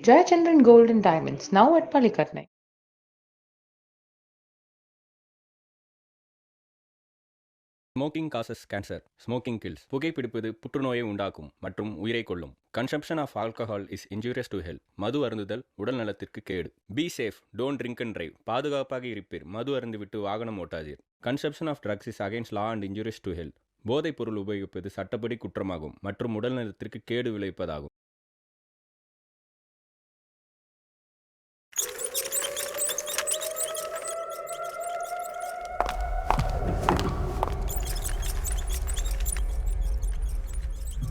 Jayachandran Gold and Diamonds, now at Palikatnai. Smoking causes cancer, smoking kills. புகைப்பிடிப்பது புற்றுநோயை உண்டாக்கும் மற்றும் உயிரை கொல்லும். Consumption of alcohol is injurious to health. மது அருந்துதல் உடல் நலத்திற்கு கேடு. Be safe, don't drink and drive. பாதுகாப்பாக இருப்பீர், மது அருந்துவிட்டு வாகனம் ஓட்டாதீர். Consumption of drugs is against law and injurious to health. போதைப் பொருள் உபயோகிப்பது சட்டப்படி குற்றமாகும் மற்றும் உடல் நலத்திற்கு கேடு விளைவிப்பதாகும்.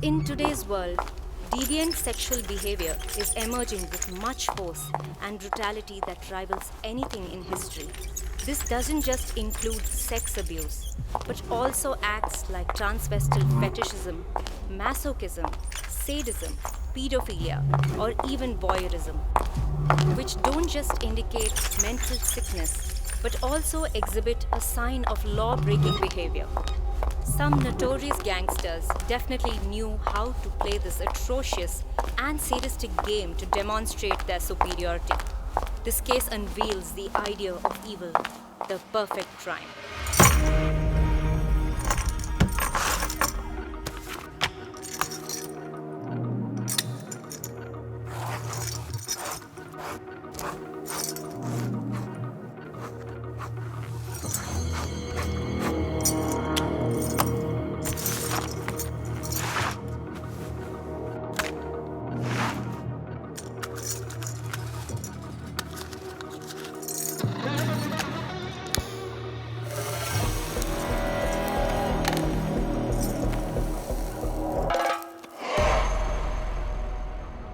In today's world, deviant sexual behavior is emerging with much force and brutality that rivals anything in history. This doesn't just include sex abuse, but also acts like transvestal fetishism, masochism, sadism, pedophilia, or even voyeurism, which don't just indicate mental sickness, but also exhibit a sign of law-breaking behavior. Some notorious gangsters definitely knew how to play this atrocious and sadistic game to demonstrate their superiority. This case unveils the idea of evil, the perfect crime.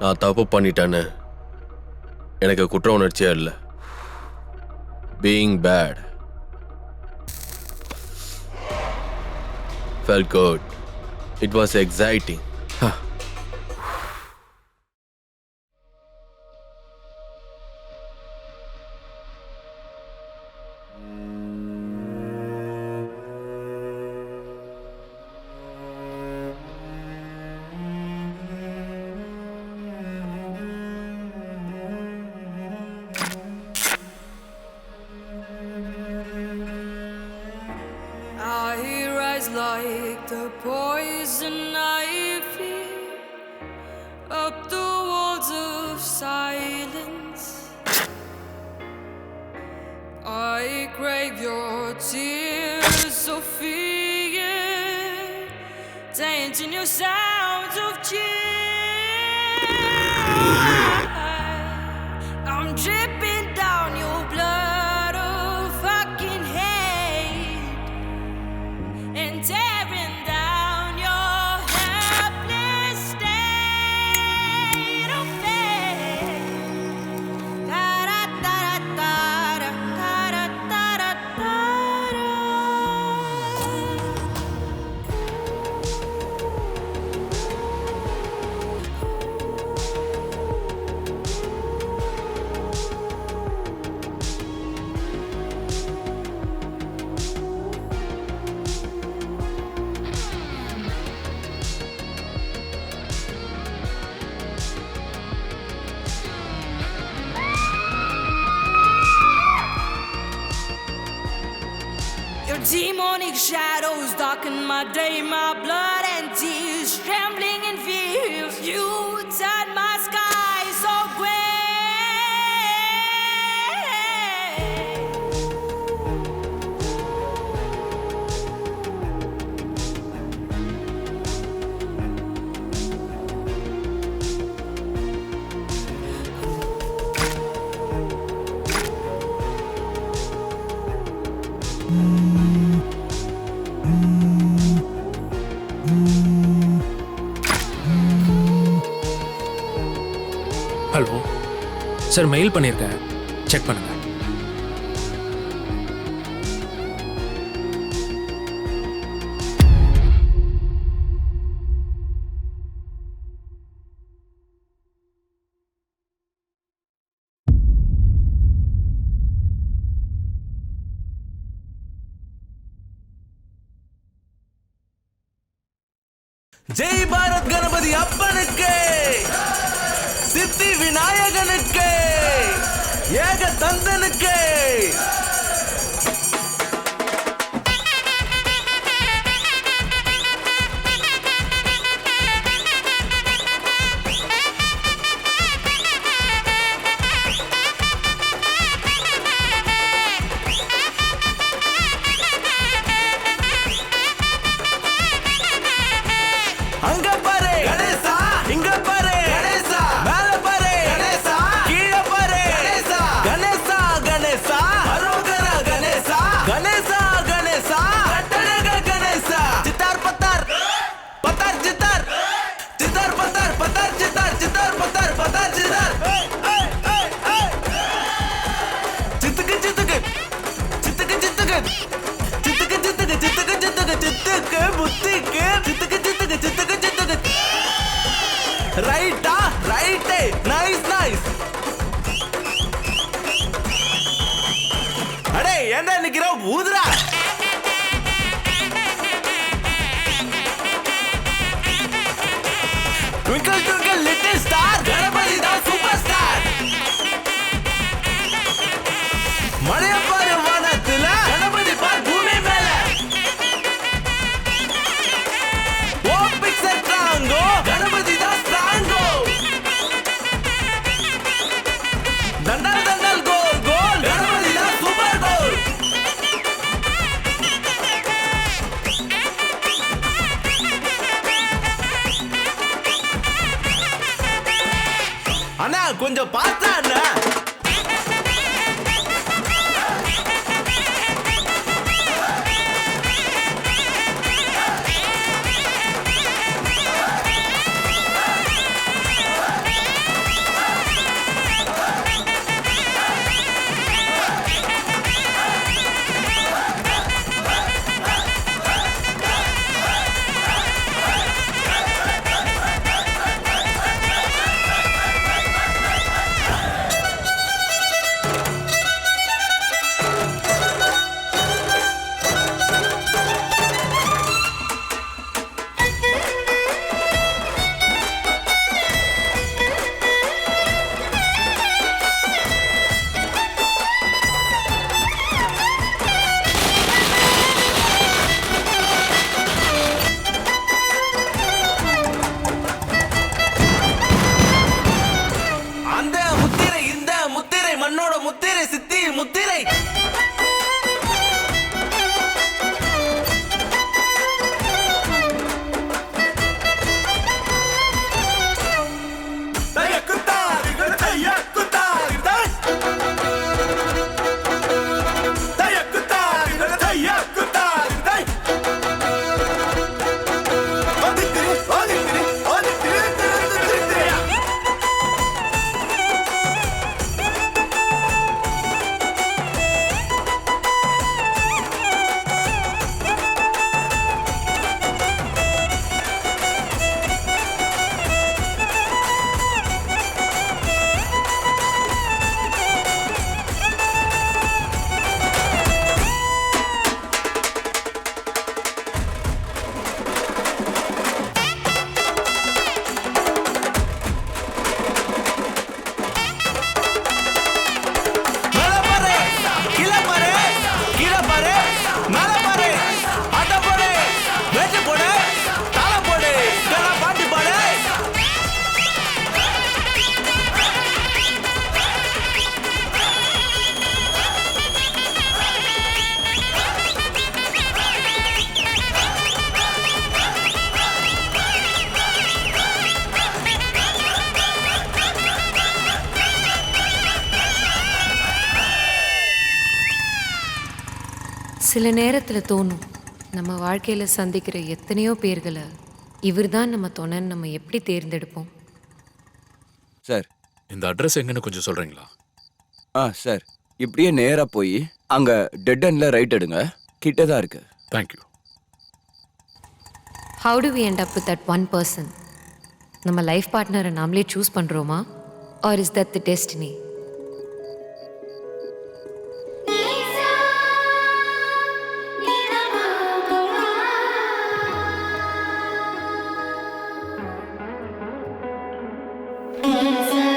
நான் தப்பு பண்ணிட்டேன்னு எனக்கு குற்ற உணர்ச்சியே இல்லை. Being bad felt good. It was exciting. I rise like the poison ivy up the walls of silence. I crave your tears of fear, dancing your sounds of cheer. I'm dripping down your blood of fucking hate and tearing down your helpless state of faith. Your demonic shadows darken my day, my blood and tears, trembling in fear. You turn my sky so gray. Hello sir, mail பண்ணியிருக்கேன், check பண்ணுங்க. ஜெய் பாரத் கணபதி அப்பனுக்கு. சித்தி விநாயகனுக்கு ஏக தந்தனுக்கு அங்க பாரு கணேசா, இங்க பாரு கணேசா, மேல பாரு கணேசா, கீழ பாரு கணேசா, கணேசா கணேசா, அரோகர கணேசா, கணேசா கணேசா, கட்டடக கணேசா, சித்தார் பத்தார் பத்தார் சித்தார், சித்தார் பத்தார் பத்தார் சித்தார், சித்தார் பத்தார் பத்தார் சித்தார், சித்துக்கு சித்துக்கு சித்துக்கு சித்துக்கு சித்துக்கு சித்துக்கு சித்துக்கு சித்துக்கு சித்துக்கு புத்திக்கு சித்துக்கு சித்துக்கு சித்துக்கு சித்துக்கு ரைட்டா ரைட்டே நைஸ் நைஸ் அடே என்ன நிக்கிற ஊதுரா Twinkle twinkle little star Ganapathi தான் சூப்பர் ஸ்டார் மழைய பாரு வானத்துல கணபதி பார் பூமி மேல ஓ பிக்சர் ட்ராங்கோ கணபதி தான் ஸ்ட்ராங்கோ தண்டல் தண்டல் கோல் கோல் கணபதி தான் சூப்பர் கோல் அண்ணா கொஞ்சம் பார்த்தா அண்ணா அந்த முத்திரை இந்த முத்திரை மண்ணோட முத்திரை சித்தி முத்திரை சில நேரத்தில் தோணும் நம்ம வாழ்க்கையில் சந்திக்கிற எத்தனையோ பேர்களை இவர் தான் நம்ம துணைன்னு நம்ம எப்படி தேர்ந்தெடுப்போம்? சார் இந்த அட்ரஸ் எங்கன்னு கொஞ்சம் சொல்கிறீங்களா? சார் இப்படியே நேராக போய் அங்கே டெட் எண்டில் ரைட் எடுங்க, கிட்ட தான் இருக்கு. Thank you. How do we end up with that one person? நம்ம லைஃப் பார்ட்னரை நாமளே சூஸ் பண்ணுறோமா, or is that the destiny? It's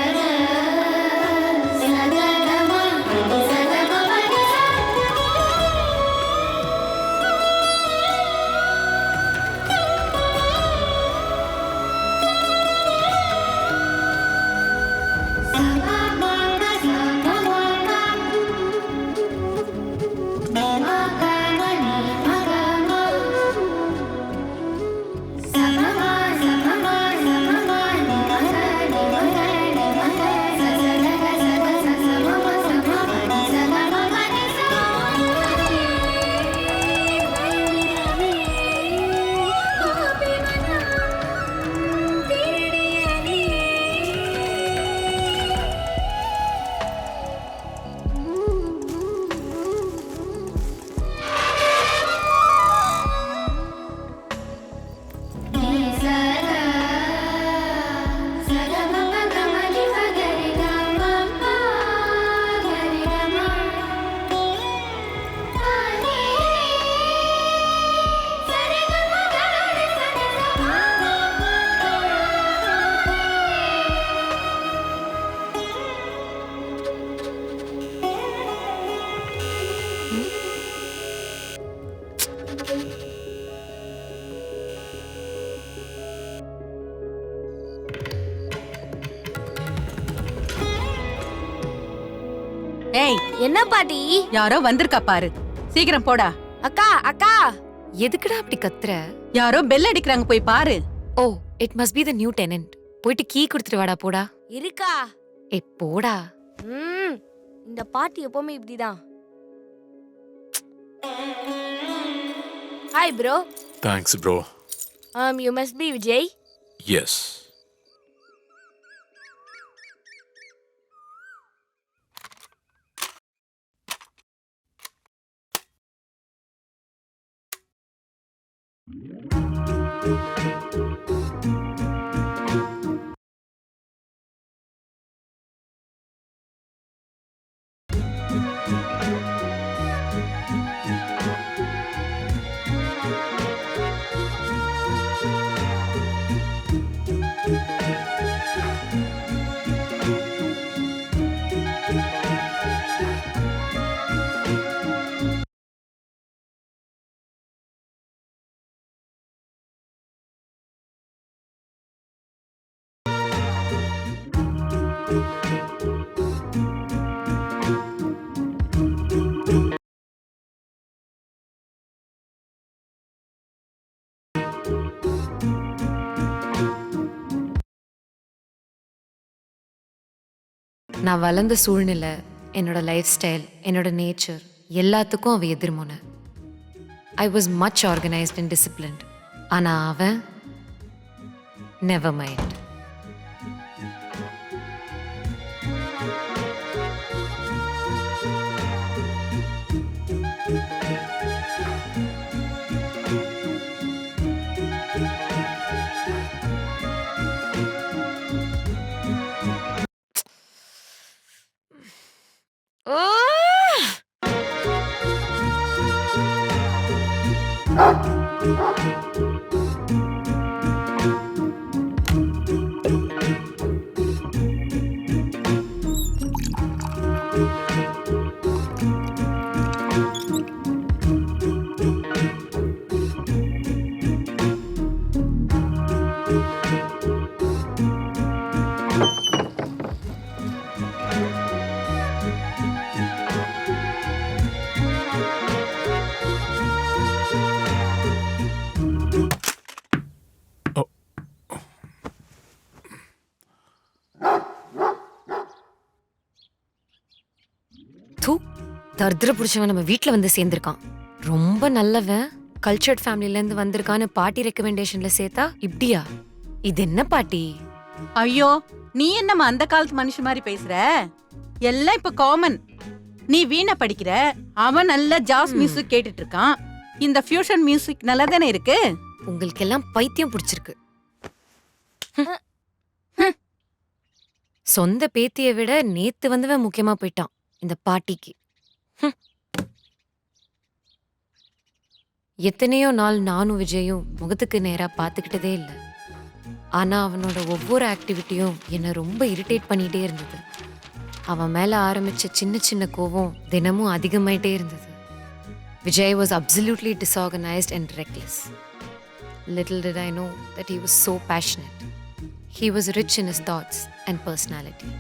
ஏய் என்ன பாட்டி? யாரோ வந்திருக்கா பாரு, சீக்கிரம் போடா. அக்கா அக்கா. எதுக்குடா அப்படி கத்துற? யாரோ பெல் அடிக்கிறாங்க, போய் பாரு. Oh, it must be the new tenant. போயிட்டு கீ கொடுத்துட்டு வாடா, போடா. இருக்கா? போடா. இந்த பாட்டி எப்பவுமே இப்படிதான். Hi bro. Thanks bro. You must be Vijay. Yes. நான் வளர்ந்த சூழ்நிலை, என்னோட லைஃப் ஸ்டைல், என்னோட நேச்சர் எல்லாத்துக்கும் அவன் எதிர்முனை. I was much organised and disciplined. ஆனால் அவன் நெவர் மைண்ட். தர்திர புடிச்சவன் நம்ம வீட்டில் வந்து சேர்ந்திருக்கான். ரொம்ப நல்லவன், கல்ச்சர்ட் ஃபேமிலிலேருந்து வந்திருக்கான்னு பாட்டி ரெக்கமெண்டேஷன்ல சேர்த்தா இப்படியா? இது என்ன பாட்டி? ஐயோ, நீ என்னம்மா அந்த காலத்து மனுஷன் மாதிரி பேசுற? எல்லாம் இப்ப காமன். நீ வீணை படிக்கிற, அவன் நல்ல ஜாஸ் மியூசிக் கேட்டுட்டு இருக்கான். இந்த ஃபியூஷன் மியூசிக் நல்லா தானே இருக்கு. உங்களுக்கு எல்லாம் பைத்தியம் பிடிச்சிருக்கு. சொந்த பேத்தியை விட நேத்து வந்தவன் முக்கியமா போயிட்டான் இந்த பாட்டிக்கு. எத்தனையோ நாள் நானும் விஜயும் முகத்துக்கு நேரா பார்த்துக்கிட்டதே இல்லை. ஆனா அவனோட ஒவ்வொரு ஆக்டிவிட்டியும் என்னை ரொம்ப இரிட்டேட் பண்ணிட்டே இருந்தது. அவன் மேல ஆரம்பிச்ச சின்ன சின்ன கோவம் தினமும் அதிகமாயிட்டே இருந்தது. Vijay was absolutely disorganized and reckless. Little did I know that he was so passionate. He was rich in his thoughts and personality.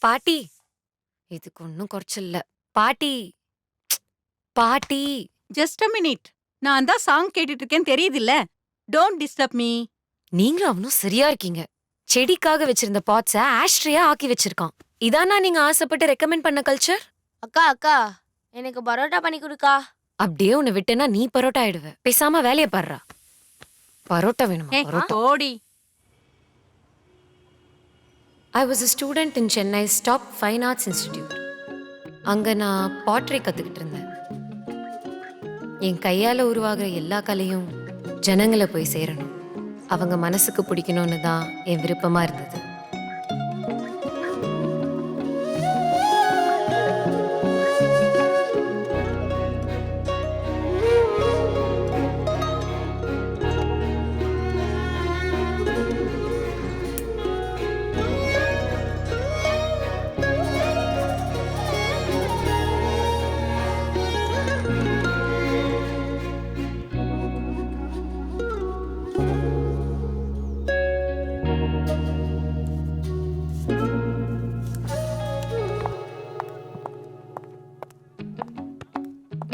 பாட்டி, இதுக்கு ஒன்னும் குறைச்சல்ல. பாட்டி பாட்டி, ஜஸ்ட் a minute. நான் தான் சாங் கேட்டுட்டு இருக்கேன், தெரியுது இல்ல? Don't disturb me. நீங்களும் அவனும் சரியா இருக்கீங்க. செடிக்காக வச்சிருந்த பாட்ஸ ஆஷ்ட்ரியா ஆக்கி வச்சிருக்கான். இதானா நீங்க ஆசைப்பட்டு ரெக்கமெண்ட் பண்ண கல்ச்சர்? அக்கா அக்கா, எனக்கு பரோட்டா பண்ணி கொடுக்கா. அப்படியே உன்னை விட்டேன்னா நீ பரோட்டா ஆயிடுவ. பேசாம வேலையை பாடுறா. பரோட்டா வேணுமா? பரோட்டா. ஓடி. I was a student in Chennai's top fine arts institute. அங்க நான் பாட்ரி கத்துக்கிட்டு இருந்தேன். என் கையால உருவாகிற எல்லா கலையும் ஜனங்களை போய் சேரணும், அவங்க மனசுக்கு பிடிக்கணும்னு தான் என் விருப்பமா இருந்தது.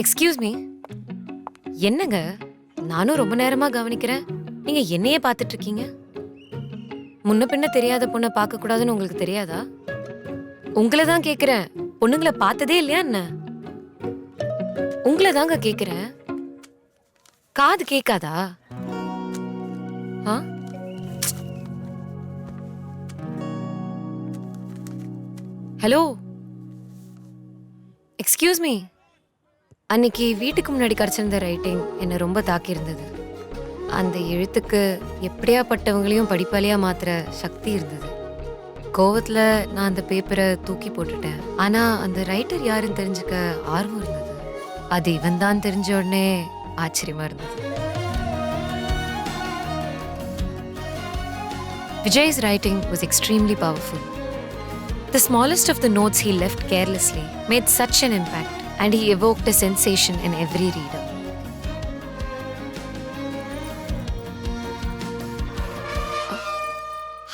எக்ஸ்கியூஸ் மீ, என்னங்க நானும் ரொம்ப நேரமா கவனிக்கிறேன், நீங்க என்னையே பார்த்துட்டு இருக்கீங்க. முன்ன பின்ன தெரியாத பொண்ணை பார்க்க கூடாதுன்னு உங்களுக்கு தெரியாதா? உங்களை தான் கேக்குறேன், பொண்ணுங்களை பார்த்ததே இல்லையா என்ன? உங்களை தாங்க கேக்குறேன், காது கேட்காதா? Hello, excuse me. அன்னைக்கு வீட்டுக்கு முன்னாடி கிடைச்சிருந்த ரைட்டிங் என்னை ரொம்ப தாக்கியிருந்தது. அந்த எழுத்துக்கு எப்படியாப்பட்டவங்களையும் படிப்பாளியா மாத்துற சக்தி இருந்தது. கோவத்துல நான் அந்த பேப்பரை தூக்கி போட்டுட்டேன். ஆனா அந்த ரைட்டர் யாருன்னு தெரிஞ்சுக்க ஆர்வம் இருந்தது. அது இவன் தான் தெரிஞ்ச உடனே ஆச்சரியமா இருந்தது. Vijay's writing was extremely powerful. The smallest of the notes he left carelessly made such an impact, and he evoked a sensation in every reader.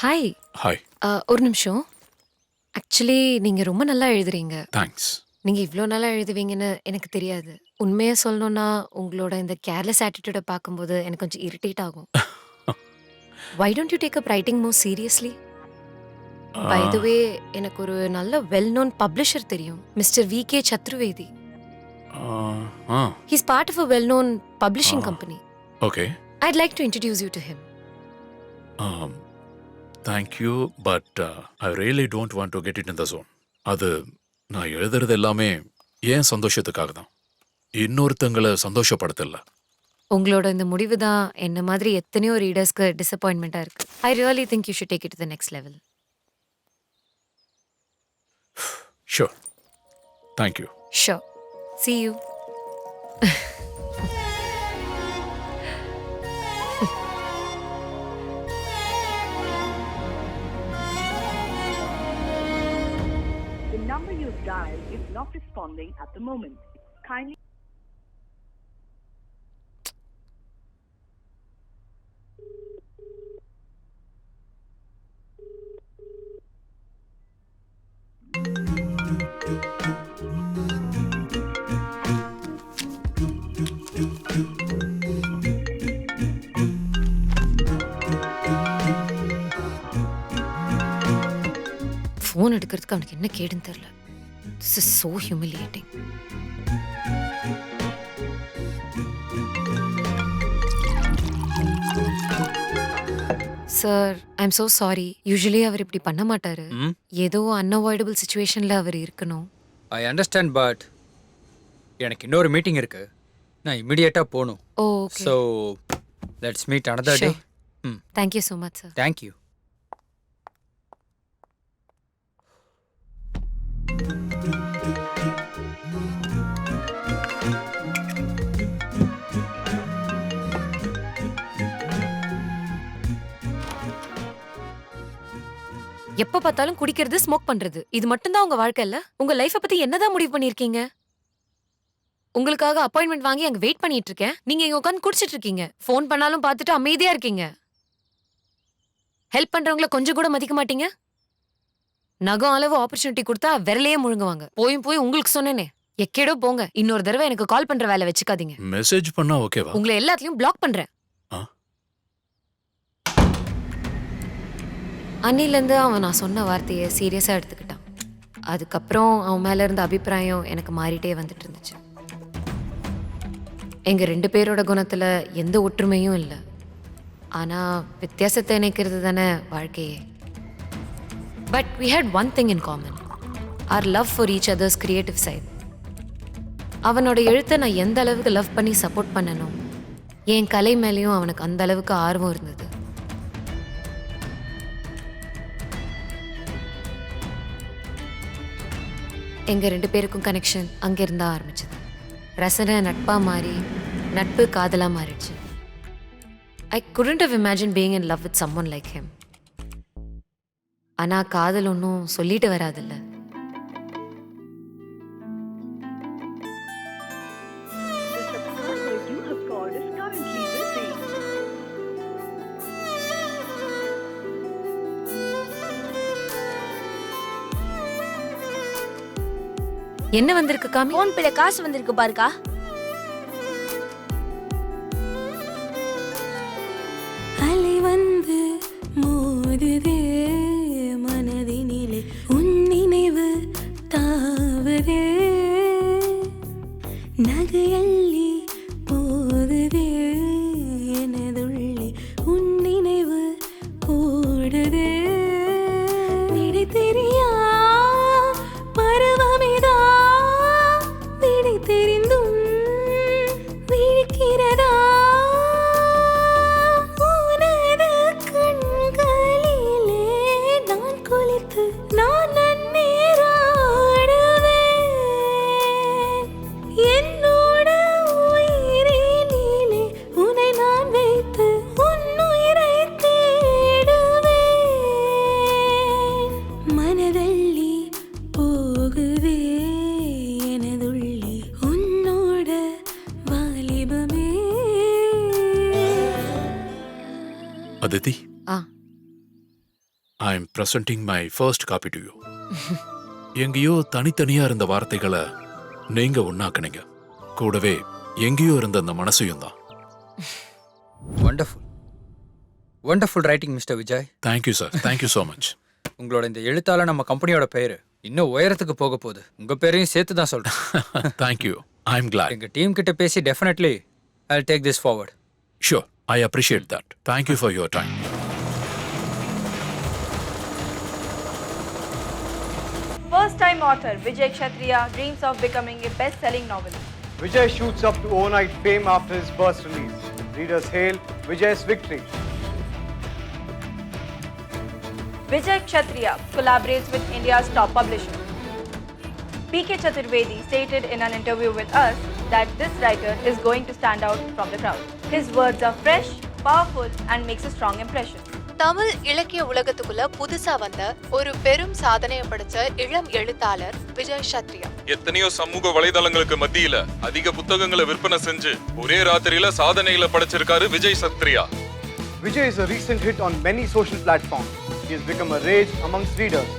Hi. Hi. ஒரு நிமிஷம். ஆக்சுவலி நீங்க ரொம்ப நல்லா எழுதுறீங்க. தேங்க்ஸ். நீங்க இவ்வளோ நல்லா எழுதுவீங்கன்னு எனக்கு தெரியாது. உண்மையா சொல்லணும்னா உங்களோட இந்த கேர்லெஸ் ஆட்டிடியூட பார்க்கும்போது எனக்கு கொஞ்சம் இரிட்டேட் ஆகும். Why don't you take up writing more seriously? By the way, எனக்கு ஒரு நல்ல வெல் நோன் பப்ளிஷர் தெரியும், mister V.K. சத்ருவேதி. He's part of a well known publishing company. Okay. I'd like to introduce you to him. Thank you, but I really don't want to get it in the zone. அது நான் எழுதுறது எல்லாமே ஏன் சந்தோஷத்துக்காக தான், இன்னொருத்தங்களை சந்தோஷப்படுத்தல. உங்களோட இந்த முடிவு தான் என்ன மாதிரி எத்தனையோ ரீடர்ஸ்க்கு டிசப்பாயின்மெண்டா இருக்கு. I really think you should take it to the next level. Sure. Thank you. Sure. See you. The number you've dialed is not responding at the moment. Kindly phone எடுக்கிறதுக்கு அவனுக்கு என்ன கேடுன்னு தெரியல. This is so humiliating. Sir, I am so sorry. Usually அவர் இப்படி பண்ண மாட்டாரு. ஏதோ அன்அவாய்டபிள் சுச்சுவேஷன்ல அவர் இருக்கணும். ஐ அண்டர்ஸ்டாண்ட், பட் எனக்கு இன்னொரு மீட்டிங் இருக்கு, நான் இமிடியேட்டா போகணும். Okay. So let's meet another day. Thank you so much, sir. Thank you. எப்ப பார்த்தாலும் குடிக்கிறது, ஸ்மோக் பண்றது, இது மட்டும் தான் உங்க வாழ்க்கை இல்ல? உங்க லைஃப பத்தி என்னதான் முடிவு பண்ணிருக்கீங்க? உங்களுக்காக அப்பாயின்மெண்ட் வாங்கி அங்க வெயிட் பண்ணிட்டு இருக்கேன், நீங்க இங்க உட்கார்ந்து குடிச்சிட்டு இருக்கீங்க. ஃபோன் பண்ணாலும் பார்த்துட்டு அமைதியா இருக்கீங்க. ஹெல்ப் பண்றவங்கள கொஞ்சம் கூட மதிக்க மாட்டீங்க. நகம் அளவு ஆப்பர்ச்சுனிட்டி கொடுத்தா விரலையே முழுங்குவாங்க. போய் உங்களுக்கு சொன்னேனே, எக்கேடோ போங்க. இன்னொரு தடவை எனக்கு கால் பண்ற வேலை வச்சுக்காதீங்க. மெசேஜ் பண்ணா ஓகேவா? உங்களை எல்லாத்துலயும் பிளாக் பண்றேன். அன்னிலேருந்து அவன் நான் சொன்ன வார்த்தையை சீரியஸாக எடுத்துக்கிட்டான். அதுக்கப்புறம் அவன் மேலே இருந்த அபிப்பிராயம் எனக்கு மாறிட்டே வந்துட்டு இருந்துச்சு. எங்கள் 2 பேரோட குணத்தில் எந்த ஒற்றுமையும் இல்லை. ஆனால் வித்தியாசத்தை இணைக்கிறது தானே வாழ்க்கையே. But we had one thing in common, our love for each other's creative side. அவனோட எழுத்தை நான் எந்த அளவுக்கு லவ் பண்ணி சப்போர்ட் பண்ணணும், என் கலை மேலேயும் அவனுக்கு அந்த அளவுக்கு ஆர்வம் இருந்தது. எங்கள் 2 பேருக்கும் கனெக்ஷன் அங்கேருந்தா ஆரம்பிச்சது. ரசனை நட்பாக மாறி, நட்பு காதலாக மாறிடுச்சு. ஐ couldn't have imagined being in love with someone like him. ஆனால் காதல் ஒன்றும் சொல்லிட்டு வராதில்ல. the subscriber you have called is currently busy. என்ன வந்திருக்கு காமி? ஃபோன் பேல காசு வந்திருக்கு பாருக்கா. மோதுதே மனதினிலே உன் நினைவு தாவதே நகையள்ளி போதுதே எனதுள்ளே உன் நினைவு ஓடுதே விடை தெரியா பருவமிதா விடை தெரிந்தும் விழிக்கிறதா உனது கண்களிலே நான் குளித்து நான் நன்னீராடுவேன் என்னோட உயிரினிலே உன்னை நான் வைத்து உன் உயிரை தேடுவேன் மனதள்ளி போகுதே எனதுள்ளே உன்னோட வாலிபமே Aditi, ah I am presenting my first copy to you. எங்கேயோ தனித்தனியா இருந்த வார்த்தைகளை நீங்க ஒன்னாக்குனீங்க. கூடவே எங்கேயோ இருந்த அந்த மனசையும் தான். Wonderful wonderful writing mister Vijay. Thank you sir, thank you so much. உங்களோட இந்த எழுத்தால நம்ம கம்பெனியோட பேரு இன்னும் உயரத்துக்கு போக போகுது. உங்க பேரையும் சேர்த்து தான் சொல்றேன். Thank you, I am glad. எங்க டீம் கிட்ட பேசி definitely I will take this forward. Sure, I appreciate that. Thank you for your time. First-time author Vijay Kshatriya dreams of becoming a best-selling novelist. Vijay shoots up to overnight fame after his first release. Readers hail Vijay's victory. Vijay Kshatriya collaborates with India's top publisher. P.K. Chaturvedi stated in an interview with us that this writer is going to stand out from the crowd. His words are fresh, powerful and makes a strong impression. Tamil இலக்கிய உலகத்துக்குள்ள புதுசா வந்த ஒரு பெரும் சாதனையை படைச்ச இளம் எழுத்தாளர் விஜய் க்ஷத்ரியா. எத்தனையோ சமூக வலைதளங்களுக்கு மத்தியில அதிக புத்தகங்களை விற்பனை செஞ்சு ஒரே ராத்திரியில சாதனைகளை படைச்சிருக்காரு Vijay Kshatriya. Vijay is a recent hit on many social platforms. He has become a rage amongst readers.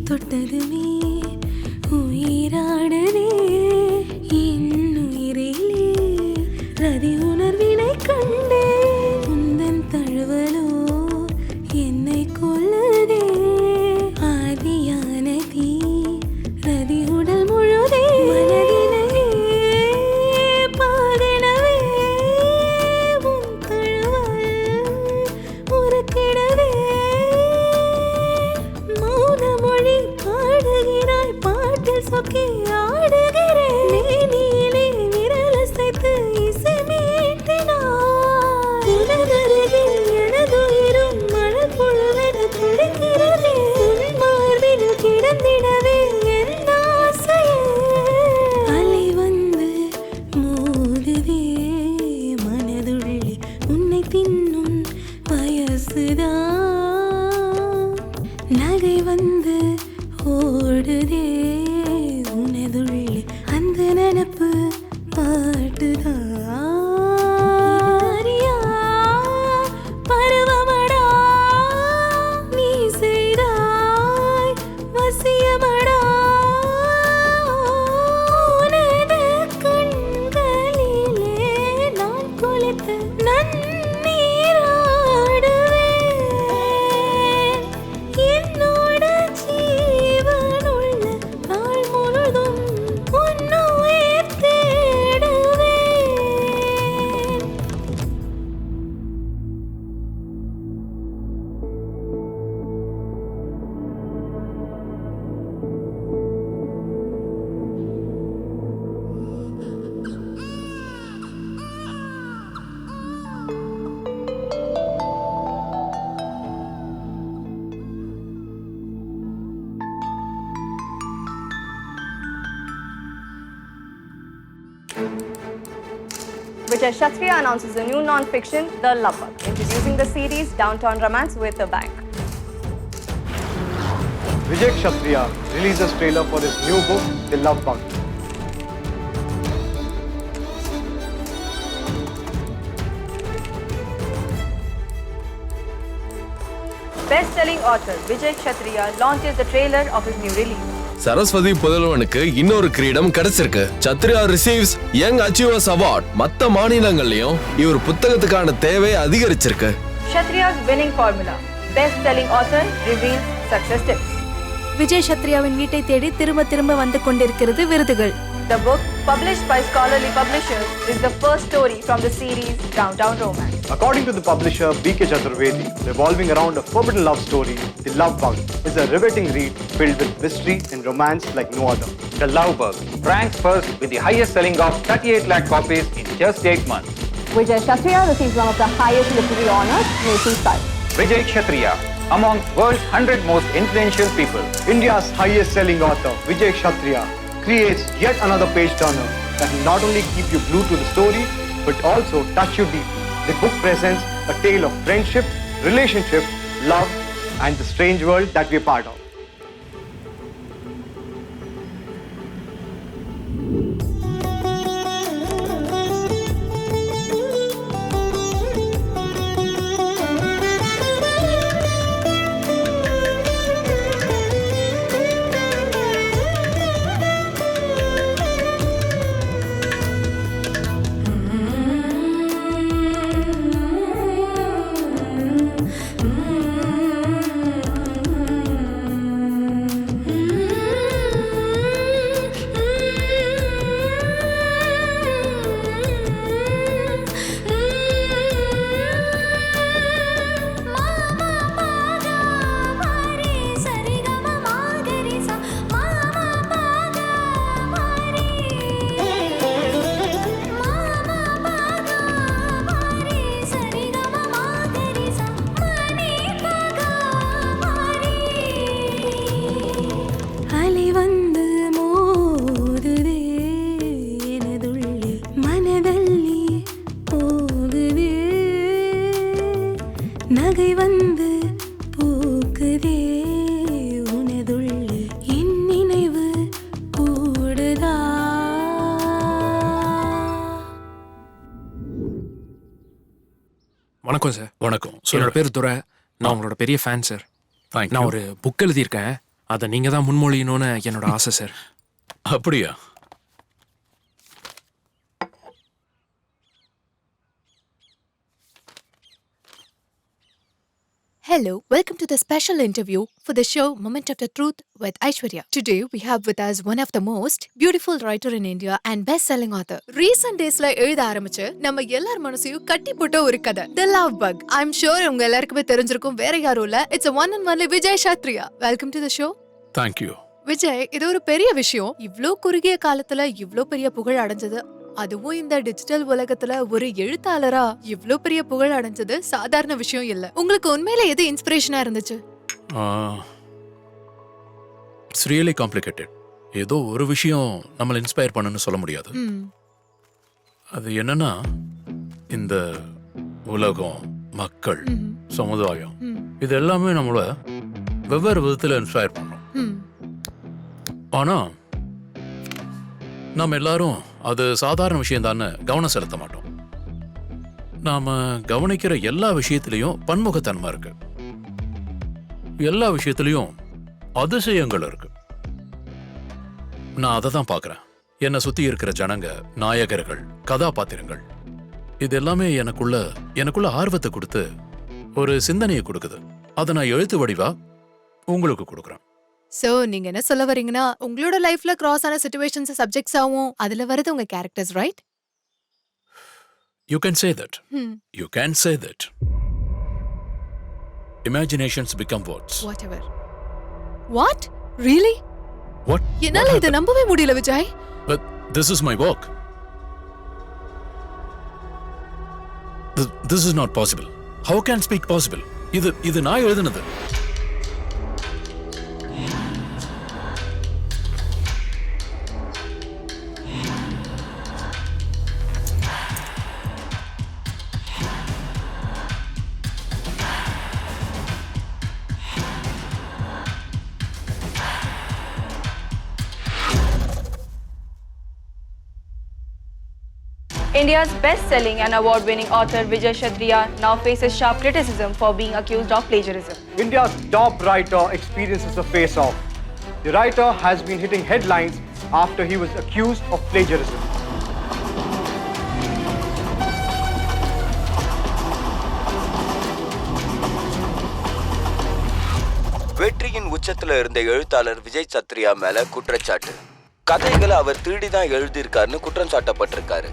தொட்டதுமே உயிரானதே என் உயிரிலே ரதி உணர்வினை கண்டே உந்தன் தழுவலோ என்னை கொல்லுதே ஆதியான தீ ரதி உடல் முழுதே மனதினையே பாதினவே உன் தழுவல் உறக்கிடவே மௌனமொழி பாடுகிறாய் பாட்டில் சொக்கி ஆடுகிறேன் மேனியிலே விரல் அசைத்து இசை மீட்டினாய் உனதருகில் எனதுயிரும் மணல் புழுவென துடிக்கிறதே உன் மார்பில் கிடந்திடவே என் ஆசையே அலை வந்து மோதுதே மனதுள்ளே உன்னை தின்னும் வயசுதான் நகை வந்து ஓடுதே உனதுள்ளே அந்த நினப்பு பாட்டுதான் அறியா பருவமடா நீ செய்தாய் வசியமடா உனது கண்களிலே நான் குளித்து நன்னீராடுவேன் என்னோட ஜீவனுள்ள Vijay Kshatriya announces a new non-fiction, The Love Bug, introducing the series Downtown Romance with a Bang. Vijay Kshatriya releases trailer for his new book, The Love Bug. Best-selling author Vijay Kshatriya launches the trailer of his new release. Saraswati புதல்வனுக்கு இன்னொரு கிரீடம் கிடைச்சிருக்கு. Kshatriya receives young achievers award. மத்த மாநிலங்கள்லயும் இவர் புத்தகத்துக்கான தேவை அதிகரிச்சிருக்கு. Kshatriya's winning formula. Best-selling author reveals success tips. Vijay சத்ரியாவின் வீட்டை தேடி திரும்ப திரும்ப வந்து கொண்டிருக்கிறது விருதுகள். The book, published by scholarly publishers, is the first story from the series Downtown Romance. According to the publisher B.K. Chaturvedi, revolving around a forbidden love story, The Love Bug is a riveting read filled with mystery and romance like no other. The Love Bug ranks first with the highest selling of 38 lakh copies in just 8 months. Vijay Kshatriya receives one of the highest literary honors nationwide. Vijay Kshatriya, among world's 100 most influential people. India's highest selling author, Vijay Kshatriya, creates yet another page turner that will not only keep you glued to the story, but also touch you deeply. The book presents a tale of friendship, relationship, love, and the strange world that we are part of. வணக்கம் sir. வணக்கம். என்னோட பேர் துரை. நான் உங்களோட பெரிய fan sir. நான் ஒரு book எழுதியிருக்கேன். அதை நீங்க தான் முன்மொழியணும்னு என்னோட ஆசை சார். அப்படியா? Hello, welcome to the special interview for the show Moment of the Truth with Aishwarya. Today we have with us one of the most beautiful writer in India and best-selling author. Recent daysல எழுத ஆரம்பிச்சு நம்ம எல்லார் மனசையும் கட்டி போட்ட ஒரு கதை, The Love Bug. I'm sure உங்க எல்லாருக்குமே தெரிஞ்சிருக்கும். வேற யாரும் இல்ல, it's a one and only Vijay Kshatriya. Welcome to the show. Thank you. Vijay, இது ஒரு பெரிய விஷயம். இவ்ளோ குறுகிய காலத்துல இவ்ளோ பெரிய புகழ் அடைஞ்சது, அதுவும் இந்த டிஜிட்டல் உலகத்துல ஒரு எழுத்தாளரா இவ்ளோ பெரிய புகழ் அடைஞ்சது சாதாரண விஷயம் இல்ல. உங்களுக்கு உண்மையில எது இன்ஸ்பிரேஷனா இருந்துச்சு? It's really complicated. ஏதோ ஒரு விஷயம் நம்மளை இன்ஸ்பயர் பண்ணணும்னு சொல்ல முடியாது. அது என்னன்னா, இந்த உலகம், மக்கள், சமுதாயம், இது எல்லாமே நம்மள வெவ்வேறு விதத்துல இன்ஸ்பயர் பண்ணும். ஆனா நம்ம எல்லாரும் அது சாதாரண விஷயம் தானே கவனம் செலுத்த மாட்டோம். நாம கவனிக்கிற எல்லா விஷயத்திலையும் பன்முகத்தன்மை இருக்கு. எல்லா விஷயத்திலையும் அதிசயங்கள் இருக்கு. நான் அதை தான் பார்க்கிறேன். என்னை சுத்தி இருக்கிற ஜனங்க, நாயகர்கள், கதாபாத்திரங்கள், இது எல்லாமே எனக்குள்ள ஆர்வத்தை கொடுத்து ஒரு சிந்தனையை கொடுக்குது. அதை நான் எழுத்து வடிவா உங்களுக்கு கொடுக்குறேன். சோ நீங்க என்ன சொல்ல வரீங்கன்னா, உங்களோட லைஃப்ல கிராஸ் ஆன சிச்சுவேஷன்ஸ் சப்ஜெக்ட்ஸ் ஆகும், அதுல வருது உங்க characters, right? You can say that. You can say that. Imaginations become words. Whatever. What? Really? What? என்னால இதை நம்பவே முடியல Vijay. But this is my work. This is not possible. How can speak possible? இது நான் எழுதுனது. India's best-selling and award-winning author Vijay Kshatriya now faces sharp criticism for being accused of plagiarism. India's top writer experiences a face-off. The writer has been hitting headlines after he was accused of plagiarism. வெற்றியின் உச்சத்துல இருந்த எழுத்தாளர் விஜய் சத்ரியா மேல குற்றச்சாட்டு. கதைகளை அவர் திருடிதான் எழுதியிருக்காருன்னு குற்றம் சாட்டப்பட்டிருக்காரு.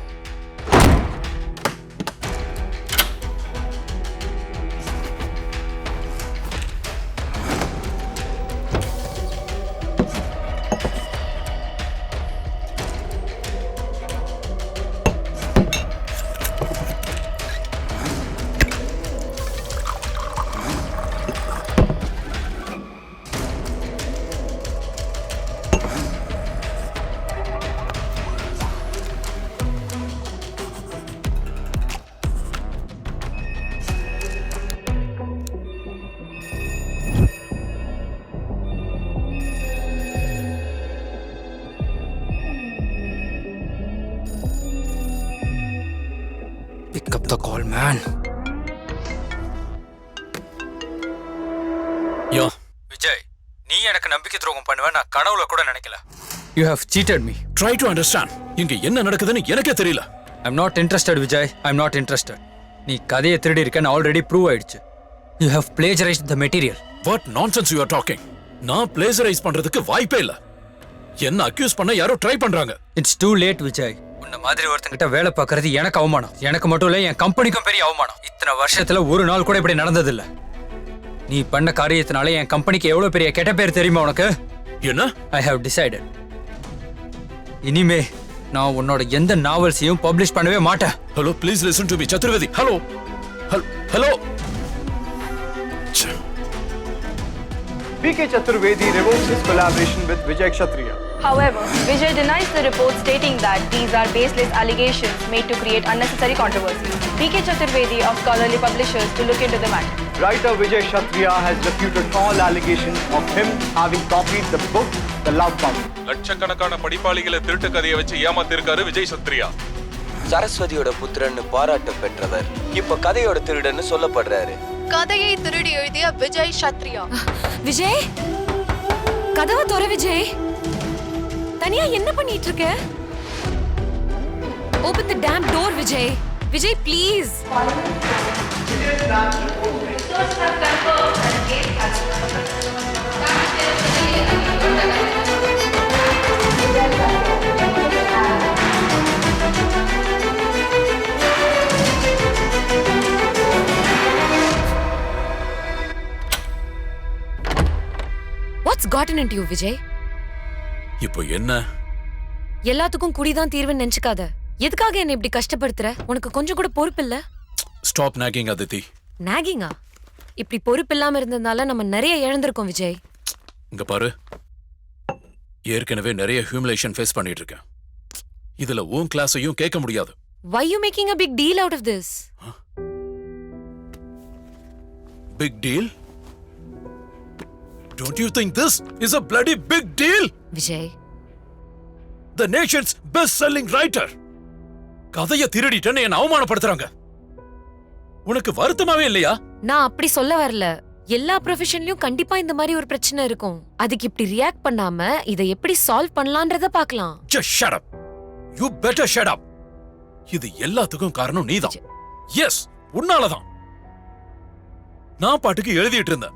Pick up the call, man. யா விஜய், நீ எனக்கு நம்பிக்கை துரோகம் பண்ணுவேன் நான் கனவுல கூட நினைக்கல. You have cheated me. Try to understand. இங்க என்ன நடக்குதுன்னு எனக்கே தெரியல. I'm not interested, Vijay. I'm not interested. நீ கதையை திருடி இருக்கன்னு ஆல்ரெடி ப்ரூவ் ஆயிடுச்சு. You have plagiarized the material. What nonsense you are talking? நான் plagiarize பண்றதுக்கு வாய்ப்பே இல்ல. என்ன அக்யூஸ் பண்ண யாரோ ட்ரை பண்றாங்க. It's too late, Vijay. உன்ன மாதிரி ஒருத்தங்கிட்ட வேலை பார்க்கறது எனக்கு அவமானம். எனக்கு மட்டும் இல்ல, என் கம்பெனிக்கும் பெரிய அவமானம். இத்தனை வருஷத்துல ஒரு நாள் கூட இப்படி நடந்ததில்ல. நீ பண்ண காரியத்தினால என் கம்பெனிக்கு எவ்வளவு பெரிய கெட்ட பேர் தெரியுமா உனக்கு? என்ன? I have decided. இனிமே நான் உன்னோட எந்த நாவல்ஸையும் பப்ளிஷ் பண்ணவே மாட்டேன். Hello, please listen to me, Chaturvedi. Hello. Hello. B.K. Chaturvedi revokes his collaboration with Vijay Kshatriya. However, Vijay denies the report, stating that these are baseless allegations made to create unnecessary controversy. B.K. Chaturvedi of Scholarly Publishers to look into the matter. Writer Vijay Kshatriya has refuted all allegations of him having copied the book The Love Bug. லட்சக்கணக்கான படிப்பாளிகளை திருட்டு கதையை வச்சு ஏமாத்திருக்காரு விஜய் சத்ரியா. சரஸ்வதியோட புத்திரன்னு பாராட்ட பெற்றவர் இப்ப கதையோட திருடன்னு சொல்லப்படுறாரு. கதையை திருடி எழுதிய விஜய் சத்ரியா. விஜய், கதவை தொற விஜய். தனியா என்ன பண்ணிட்டு இருக்க? Open the damn door, Vijay. Vijay, please. What's gotten into you, Vijay? இப்போ என்ன? எல்லாத்துக்கும் குடிதான் தீர்வுன்னு நினைச்சுக்காத. எதுக்காக என்ன இப்படி கஷ்டப்படுத்துற? உனக்கு கொஞ்சம் கூட பொறுப்பு இல்ல? Stop nagging, Aditi. நாகிங்கா? இப்படி பொறுப்பு இல்லாம இருந்ததால நம்ம நிறைய இழந்திருக்கோம் விஜய். இங்க பாரு, ஏற்கனவே நிறைய ஹியூமிலேஷன் ஃபேஸ் பண்ணிட்டு இருக்கேன். இதுல உன் கிளாஸையும் கேட்க முடியாது. Why you making a big deal out of this? Big deal? Don't you think this is a bloody big deal? Vijay. The nation's best-selling writer. கதையை திருடிட்டேன்னு என்ன அவமானப்படுத்துறாங்க. உனக்கு வருத்தமாவே இல்லையா? நான் அப்படி சொல்ல வரல. எல்லா ப்ரொஃபஷன்லயும் கண்டிப்பா இந்த மாதிரி ஒரு பிரச்சனை இருக்கும். அதுக்கு இப்படி ரியாக்ட் பண்ணாம இதை எப்படி சால்வ் பண்ணலாம்ன்றத பார்க்கலாம். Just shut up. You better shut up. இது எல்லாத்துக்கும் காரணம் நீதான். எஸ், உன்னாலதான். நான் பாட்டுக்கு எழுதிட்டு இருந்தேன்.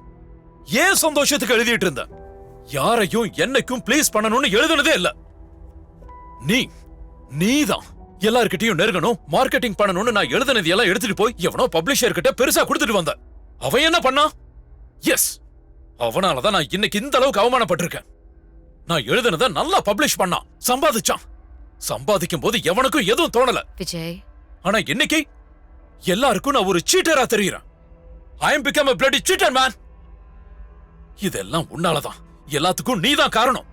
ஏன் சந்தோஷத்துக்கு எழுதிட்டு இருந்தேன். யாரையும் என்னைக்கும் ப்ளீஸ் பண்ணணும்னு எழுதுனதே இல்ல. நீதான் எல்லார்கிட்டயும் நெருங்கணும், மார்க்கெட்டிங் பண்ணணும்னு நான் எழுதுனது எல்லாம் எடுத்துட்டு போய் எவனோ பப்ளிஷர் கிட்ட பெருசா கொடுத்துட்டு வந்த. அவன் என்ன பண்ணா? எஸ், அவனாலதான் நான் இன்னைக்கு இந்த அளவுக்கு அவமானப்பட்டிருக்கேன். நான் எழுதுனத நல்லா பப்ளிஷ் பண்ணான், சம்பாதிச்சான். சம்பாதிக்கும் போது எவனுக்கும் எதுவும் தோணல விஜய். ஆனா இன்னைக்கு எல்லாருக்கும் நான் ஒரு சீட்டரா தெரியுறேன். I am become a bloody cheater, man. இதெல்லாம் உன்னாலதான். எல்லாத்துக்கும் நீதான் காரணம்.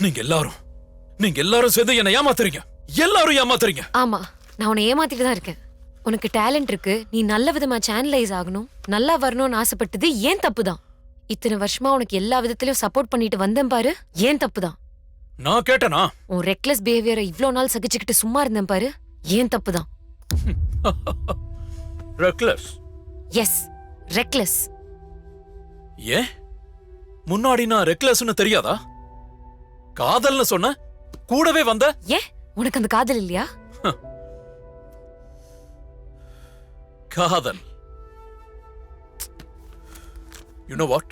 நீங்க எல்லாரும் சேர்ந்து என்ன ஏமாத்துறீங்க. எல்லாரும் ஏமாத்துறீங்க. ஆமா, நான் உன்னை ஏமாத்திட்டு தான் இருக்கேன். உனக்கு டேலண்ட் இருக்கு, நீ நல்ல விதமா சேனலைஸ் ஆகணும், நல்லா வரணும்னு ஆசைப்பட்டது ஏன் தப்புதான். இத்தனை வருஷமா உனக்கு எல்லா விதத்திலயும் சப்போர்ட் பண்ணிட்டு வந்தேன் பாரு, ஏன் தப்புதான். நான் கேட்டனா? உன் ரெக்லெஸ் பிஹேவியரை இவ்ளோ நாள் சகிச்சுக்கிட்டு சும்மா இருந்தேன் பாரு, ஏன் தப்புதான். ரெக்லெஸ்? Yes, reckless. ஏன் முன்னாடி நான் ரெக்லெஸ்னு தெரியாதா? காதல்னு சொன்ன கூடவே வந்த. ஏன் உனக்கு அந்த காதல் இல்லையா? காதல். You know what?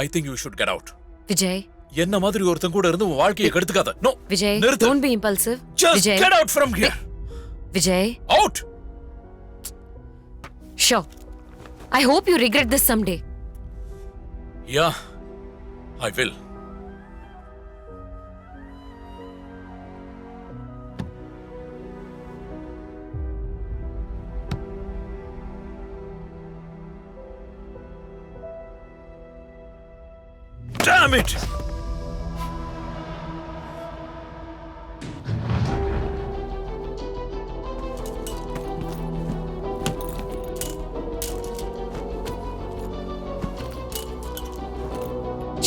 I think you should get out. Vijay, என்ன மாதிரி ஒருத்தன் கூட இருந்து உன் வாழ்க்கையை கெடுத்துக்காத. No. Vijay, don't be impulsive. Just Vijay, get out from here. Vijay, Out. Sure. I hope you regret this someday. Yeah, I will. Damn it!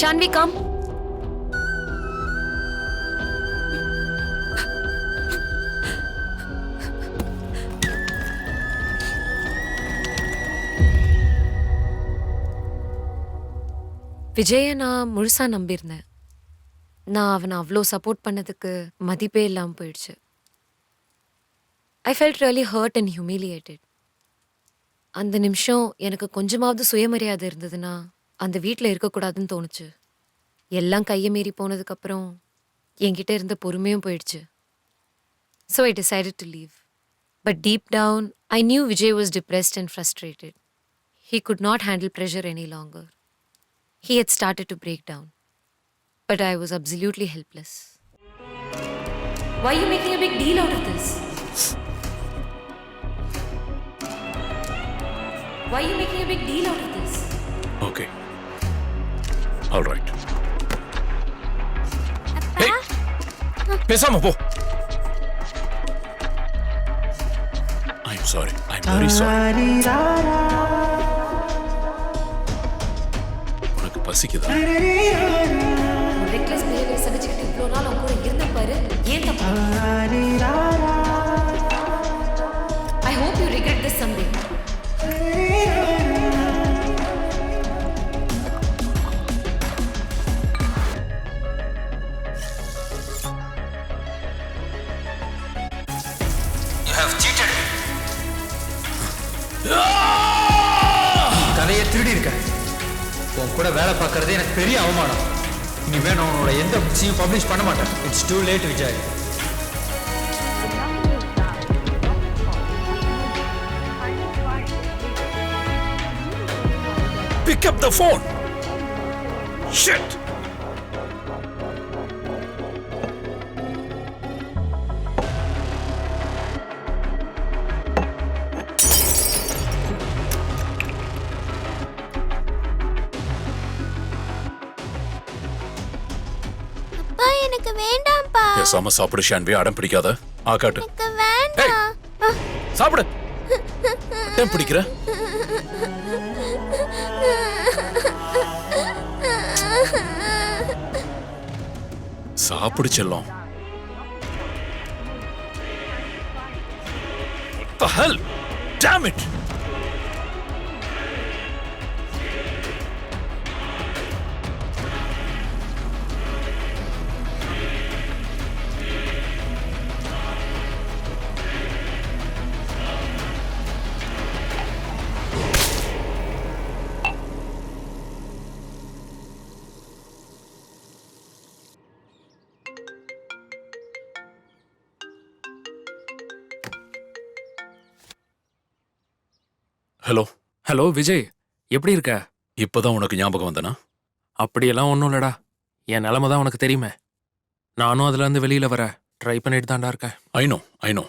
Shanvi, come. Vijaya நான் முழுசா நம்பியிருந்தேன். நான் அவனை அவ்வளோ சப்போர்ட் பண்ணதுக்கு மதிப்பே இல்லாமல் போயிடுச்சு. I felt really hurt and humiliated. அந்த நிமிஷம் எனக்கு கொஞ்சமாவது சுயமரியாதை இருந்ததுன்னா அந்த வீட்டில் இருக்கக்கூடாதுன்னு தோணுச்சு. எல்லாம் கையை மீறி போனதுக்கப்புறம் என்கிட்ட இருந்த பொறுமையும் போயிடுச்சு. So I decided to leave. But deep down I knew Vijay was depressed and frustrated. He could not handle pressure any longer. He had started to break down. But I was absolutely helpless. Why are you making a big deal out of this? Why are you making a big deal out of this? Okay. All right. Hey! பேசாம போ. I'm sorry. I'm very sorry. பசிக்குதா? Reckless behaviour சகிச்சுக்கிட்டு இவ்வளோ நாள் அவங்க கூட இருந்த பாரு, ஏன் தப்பு? I hope you regret this someday. You have cheated. கதையை திருடி இருக்க. உன் கூட வேலை பார்க்கறதே எனக்கு பெரிய அவமானம். இனிமே நான் உன்னோட எந்த புக்ஸையும் பப்ளிஷ் பண்ண மாட்டேன். It's too late Vijay. Pick up the phone. Shit. எனக்கு வேண்டாம்ப்பா. பேசாம சாப்பிடு ஷான்வி, அடம் பிடிக்காத. ஆகாட்டு. எனக்கு வேண்டாம். சாப்பிடு. அடம் பிடிக்கிற? சாப்பிடு செல்லம். What the hell? Damn it! Hello. Hello Vijay, எப்படி இருக்க? இப்பதான் உனக்கு ஞாபகம் வந்தனா? அப்படியெல்லாம் ஒன்றும் இல்லடா. என் நிலைமை தான் உனக்கு தெரியுமே. நானும் அதுல இருந்து வெளியில வர ட்ரை பண்ணிட்டு தான்டா இருக்கேன். I know.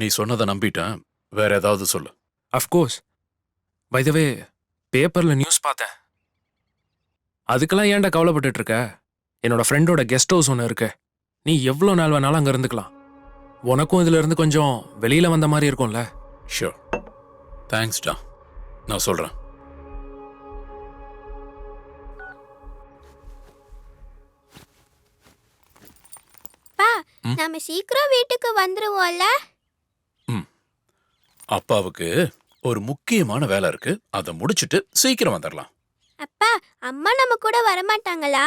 நீ சொன்னதை நம்பிட்டேன். வேற ஏதாவது சொல்லு. அஃப்கோர்ஸ். பை த வே, பேப்பர்ல நியூஸ் பார்த்தேன். அதுக்கெல்லாம் ஏன்டா கவலைப்பட்டுட்டு இருக்க? என்னோட ஃப்ரெண்டோட கெஸ்ட் ஹவுஸ் ஒன்று இருக்கு. நீ எவ்வளோ நாள் வேணாலும் அங்கே இருந்துக்கலாம். உனக்கும் இதுல இருந்து கொஞ்சம் வெளியில வந்த மாதிரி இருக்கும்ல. ஷூர். தேங்க்ஸ்டா. நான் சொல்றேன். நாம சீக்கிரம் வீட்டுக்கு வந்துருவோம்ல. அப்பாவுக்கு ஒரு முக்கியமான வேலை இருக்கு, அதை முடிச்சிட்டு சீக்கிரம் வந்துடலாம். அப்பா, அம்மா நம்ம கூட வரமாட்டாங்களா?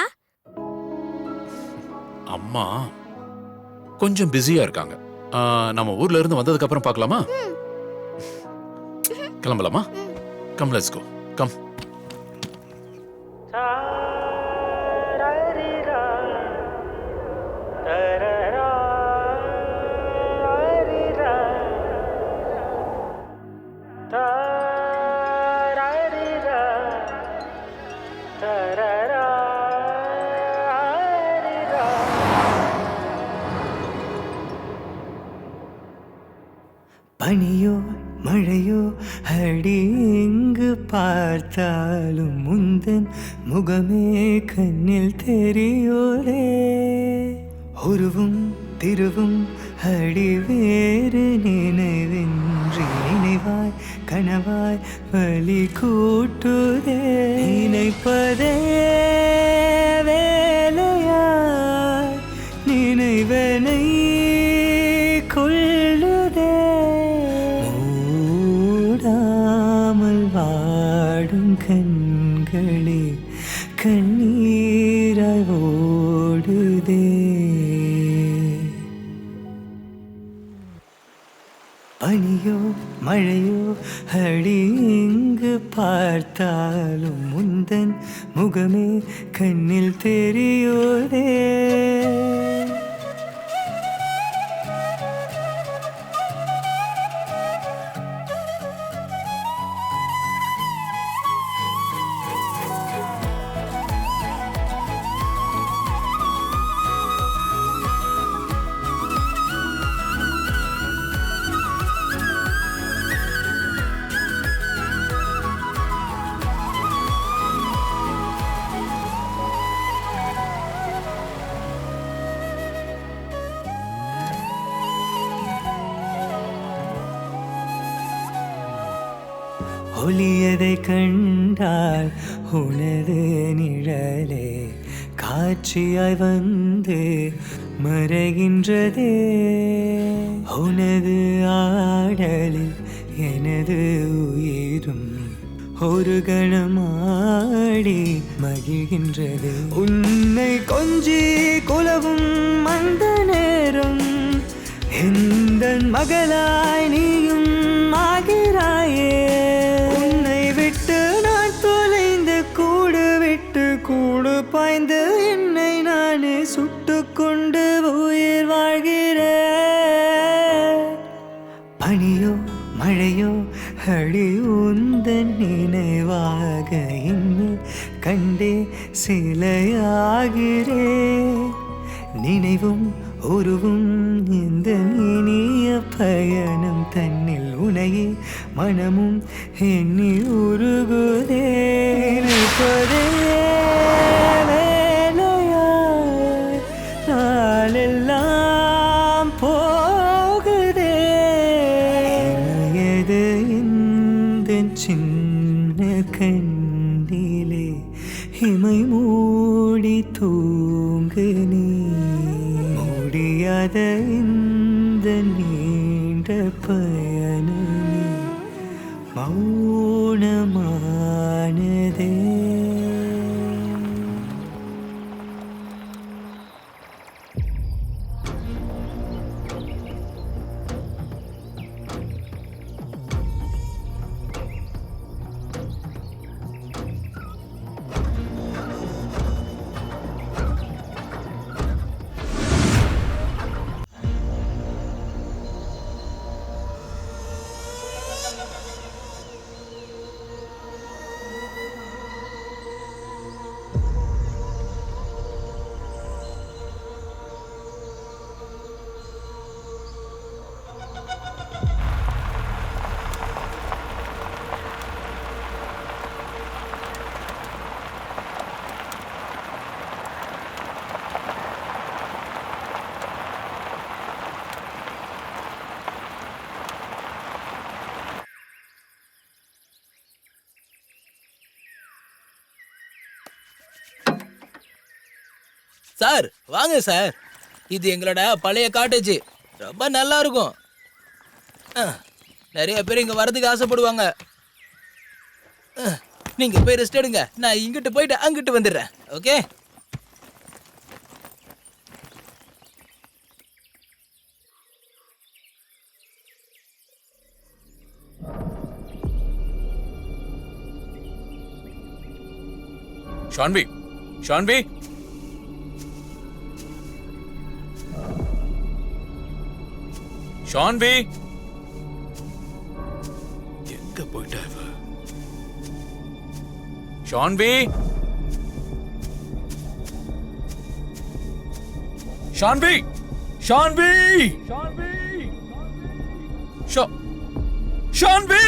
அம்மா கொஞ்சம் பிஸியா இருக்காங்க. நம்ம ஊர்ல இருந்து வந்ததுக்கு அப்புறம் பார்க்கலாமா? கிளம்பலாமா? Come, let's go. கம். பனியோ மழையோ அடி எங்கு பார்த்தாலும் முந்தன் முகமே கண்ணில் தெரியோரே. உருவும் திருவும் அடி வேறு நினைவின்றி நினைவாய் கனவாய் வலி கூட்டுதே. நினைப்பதே வேலையாய் நினைவனை கொள்ளுதே. மூடாமல் வாடும் கண்களே கண்ணீராய் ஓடுதே. பனியோ மழையோ அடி எங்கு பார்த்தாலும் முந்தன் முகமே கண்ணில் தெரியோதே. ஒளியதை கண்டால் உனது நிழலே காட்சியாய் வந்து மறைகின்றதே. உனது ஆடலில் எனது உயிரும் ஒரு கணமாடி மகிழ்கின்றது. உன்னை கொஞ்சி குலவும் அந்த நேரம் எந்த மகளாய் நீயும் ஆகிறாயே. உன்னை விட்டு நான் தொலைந்து கூடு விட்டு கூடு பாய்ந்து என்னை நானே சுட்டு கொண்டு உயிர் வாழ்கிறேன். பனியோ மழையோ அடி உந்தன் நினைவாக என்னை கண்டே சிலையாகிறேன். நினைவும் உருவும் இந்த இனிய பயணம் தன்னில் உனையே மனமும் எண்ணி உருகுதே. நினைப்பதே வேலையாய் நாளெல்லாம் போகுதே. எது இந்த சின்ன கண்டிலே இமை மூடி தூங்கு நீ. முடியாத இந்த நீண்ட பயணமே மௌனமானதே. சார் வாங்க சார், இது எங்களோட பழைய காட்டேஜ். ரொம்ப நல்லா இருக்கும். நிறைய பேர் இங்க வரதுக்கு ஆசைப்படுவாங்க. நீங்க போய் ரெஸ்ட் எடுங்க. நான் இங்கிட்டு போயிட்டு அங்கிட்டு வந்துடுறேன். ஓகே? ஷான்வி, ஷான்வி, ஷான்வி, எங்க போயிட்டா இவ? ஷான்வி, ஷான்வி, ஷான்வி, ஷான்வி,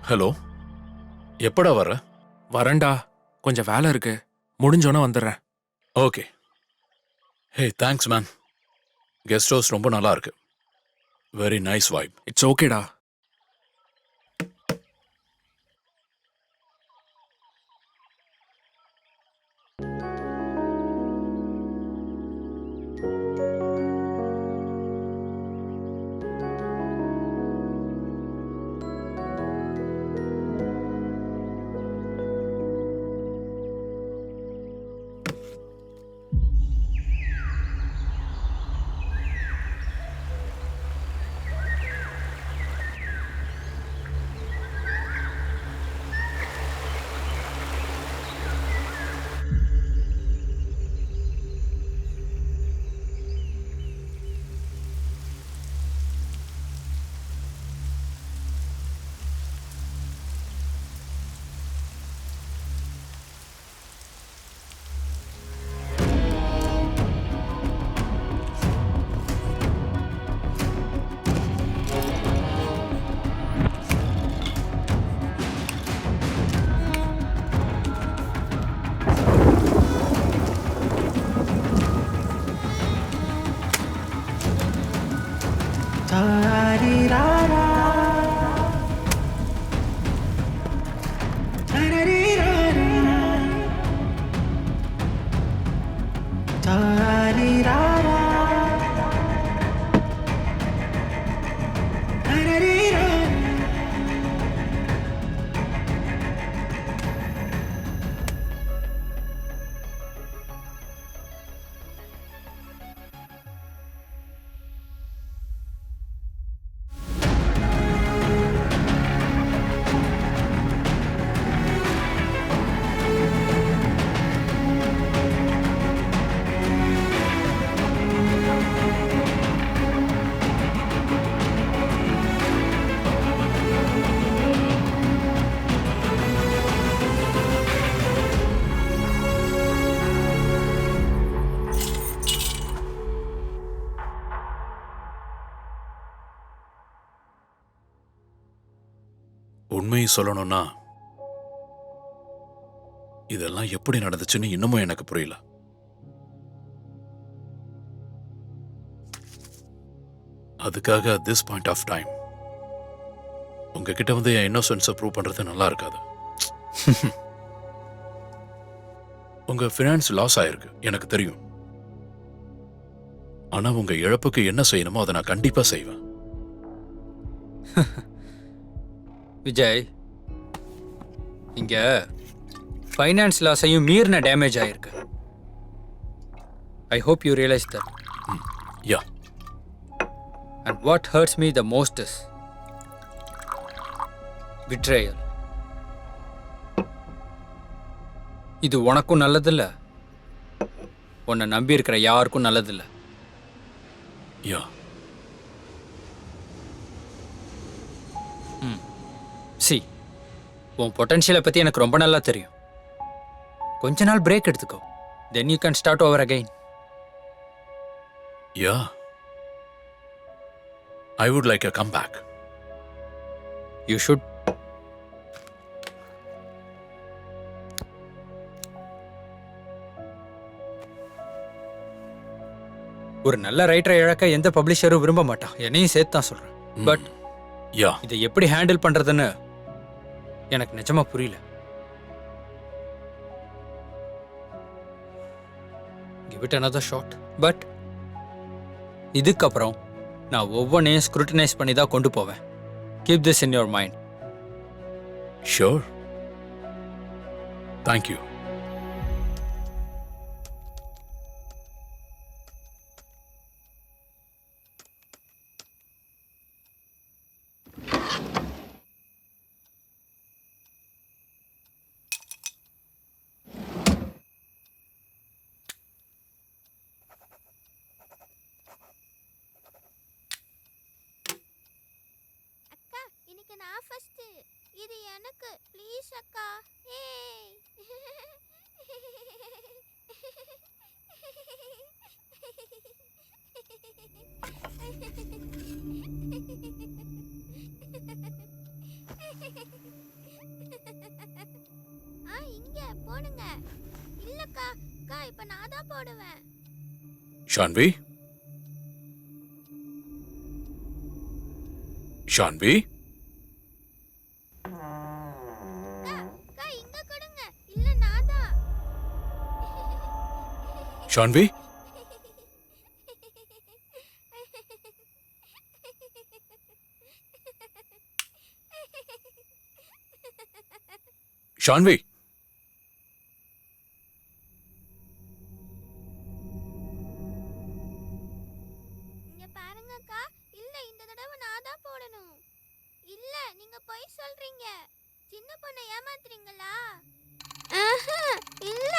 ஹலோ, எப்படா வர? வரேன்டா, கொஞ்சம் வேலை இருக்கு, முடிஞ்சோன்னா வந்துடுறேன். ஓகே. ஹே, தேங்க்ஸ் மேன். கெஸ்ட் ஹவுஸ் ரொம்ப நல்லா இருக்கு. Very nice vibe. இட்ஸ் ஓகேடா. உண்மையை சொல்லணும்னா இதெல்லாம் எப்படி நடந்துச்சுன்னு இன்னமும் எனக்கு புரியல. அதுக்காக at this point of time உங்ககிட்ட வந்து என் இன்னோசன்ஸை ப்ரூவ் பண்றது நல்லா இருக்காது. உங்க ஃபினான்ஸ் லாஸ் ஆயிருக்கு எனக்கு தெரியும். ஆனா உங்க இழப்புக்கு என்ன செய்யணுமோ அதை நான் கண்டிப்பா செய்வேன். விஜய், இங்க ஃபைனான்ஸ் லாஸையும் மீறின டேமேஜ் ஆயிருக்கு. I hope you realise that. Yeah. And what hertz me the most is betrayal. இது உனக்கும் நல்லதில்ல, உன்னை நம்பி இருக்கிற யாருக்கும் நல்லதில்ல. யா. சி, உன் பொட்டன்ஷியலை பற்றி எனக்கு ரொம்ப நல்லா தெரியும். கொஞ்ச நாள் பிரேக் எடுத்துக்கோ, then you can start over again. Yeah, I would like a comeback. You should. ஒரு நல்ல ரைட்டரை இழக்க எந்த பப்ளிஷரும் விரும்ப மாட்டான், என்னையும் சேர்த்து தான் சொல்றேன். பட் இதை எப்படி ஹேண்டில் பண்றதுன்னு எனக்கு நிஜமா புரியல. Give it another shot. But இதுக்கப்புறம் நான் ஒவ்வொன்றையும் ஸ்க்ரூட்டனைஸ் பண்ணி தான் கொண்டு போவேன். Keep this in your mind. Sure. Thank you. இன்னைக்கு நான் ஃபர்ஸ்ட். இது எனக்கு ப்ளீஸ் அக்கா. ஏய் இங்க போடுங்க. இல்லக்கா அக்கா இப்ப நான் தான் போடுவேன். ஷான்வி, ஷான்வி, அக்கா இங்க கொடுங்க. இல்ல நான் தான். ஷான்வி, ஷான்வி, இங்க பாருங்க அக்கா. இல்ல இந்த தடவை நான் தான் போடணும். இல்ல நீங்க போய் சொல்றீங்க. சின்ன பொண்ணை ஏமாத்துறீங்களா? இல்ல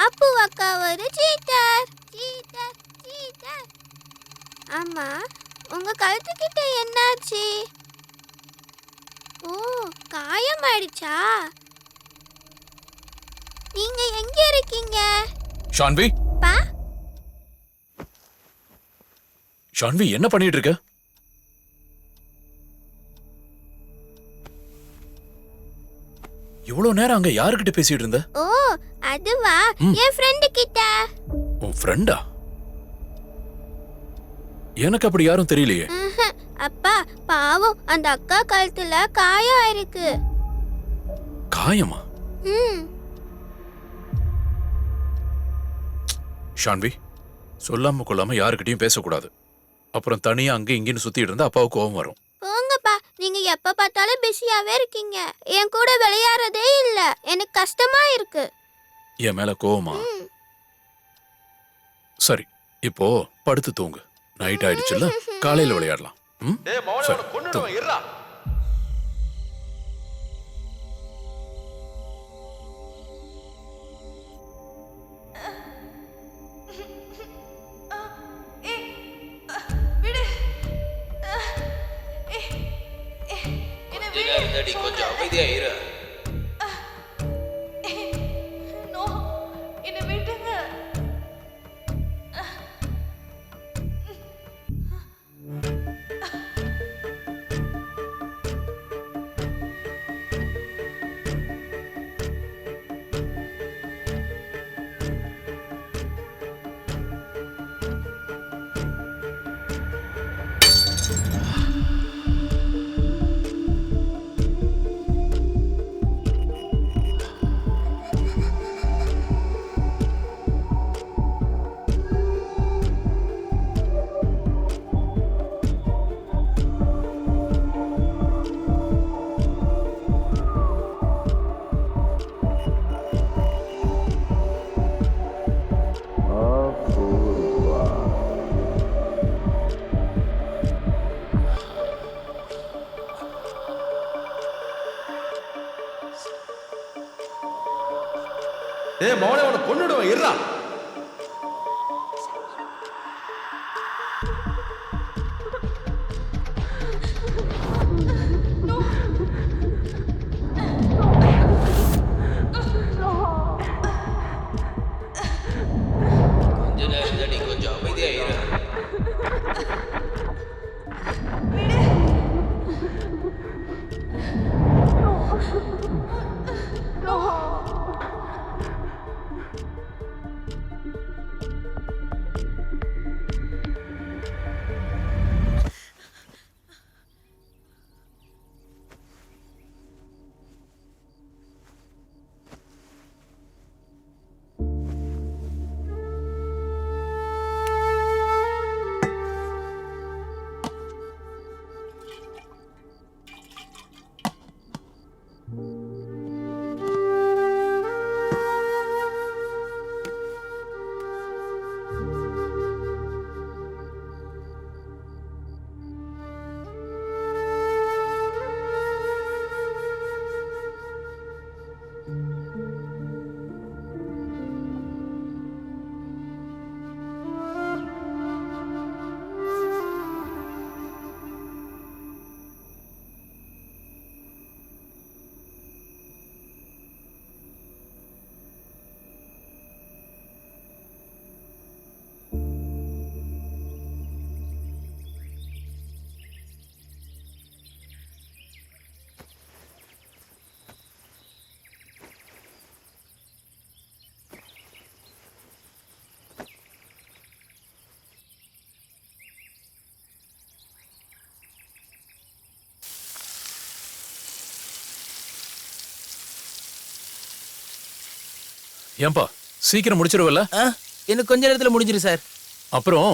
அப்பு அக்கா ஒரு சீட்டர். Seater seater. ஆமா உங்க கழுத்துக்கிட்ட என்னாச்சு? ஓ காயமாயிடுச்சா? நீங்க எங்க இருக்கீங்க? ஷான்வி, பா ஷான்வி என்ன பண்ணிட்டு இருக்க? இவ்வளவு நேரம் அங்க யாருக்கிட்ட பேசிட்டு இருந்த? ஓ அதுவா என் ஃப்ரெண்ட் கிட்ட. உன் ஃப்ரெண்டா? எனக்கு அப்படி யாரும் தெரியலையே. அப்பா பாவம் அந்த அக்கா கழுத்துல காயம் ஆயிருக்கு. காயமா? ஷான்வி, சொல்லாம கொள்ளாம யாருக்கிட்டையும் பேசக்கூடாது. அப்புறம் தனியா அங்க இங்கன்னு சுத்திட்டு இருந்தா அப்பாவுக்கு கோவம் வரும். போங்கப்பா, நீங்க எப்ப பார்த்தாலும் பிஸியாவே இருக்கீங்க. என் கூட விளையாடுறதே இல்ல. எனக்கு கஷ்டமா இருக்கு. என் மேல கோவமா? சரி, இப்போ படுத்து தூங்கு. நைட் ஆயிடுச்சுல்ல, காலையில விளையாடலாம். சரி, தூங்கு. கொஞ்சம் அமைதியா இரு. என்ன விட்டுங்க. மௌனே அவனை கொன்னுடுவேன் இருடா. கொஞ்சம் அமைதியா இரு. ஏன்பா சீக்கிரம் முடிச்சிருவல்ல? இன்னும் கொஞ்ச நேரத்துல முடிஞ்சிரு சார். அப்புறம்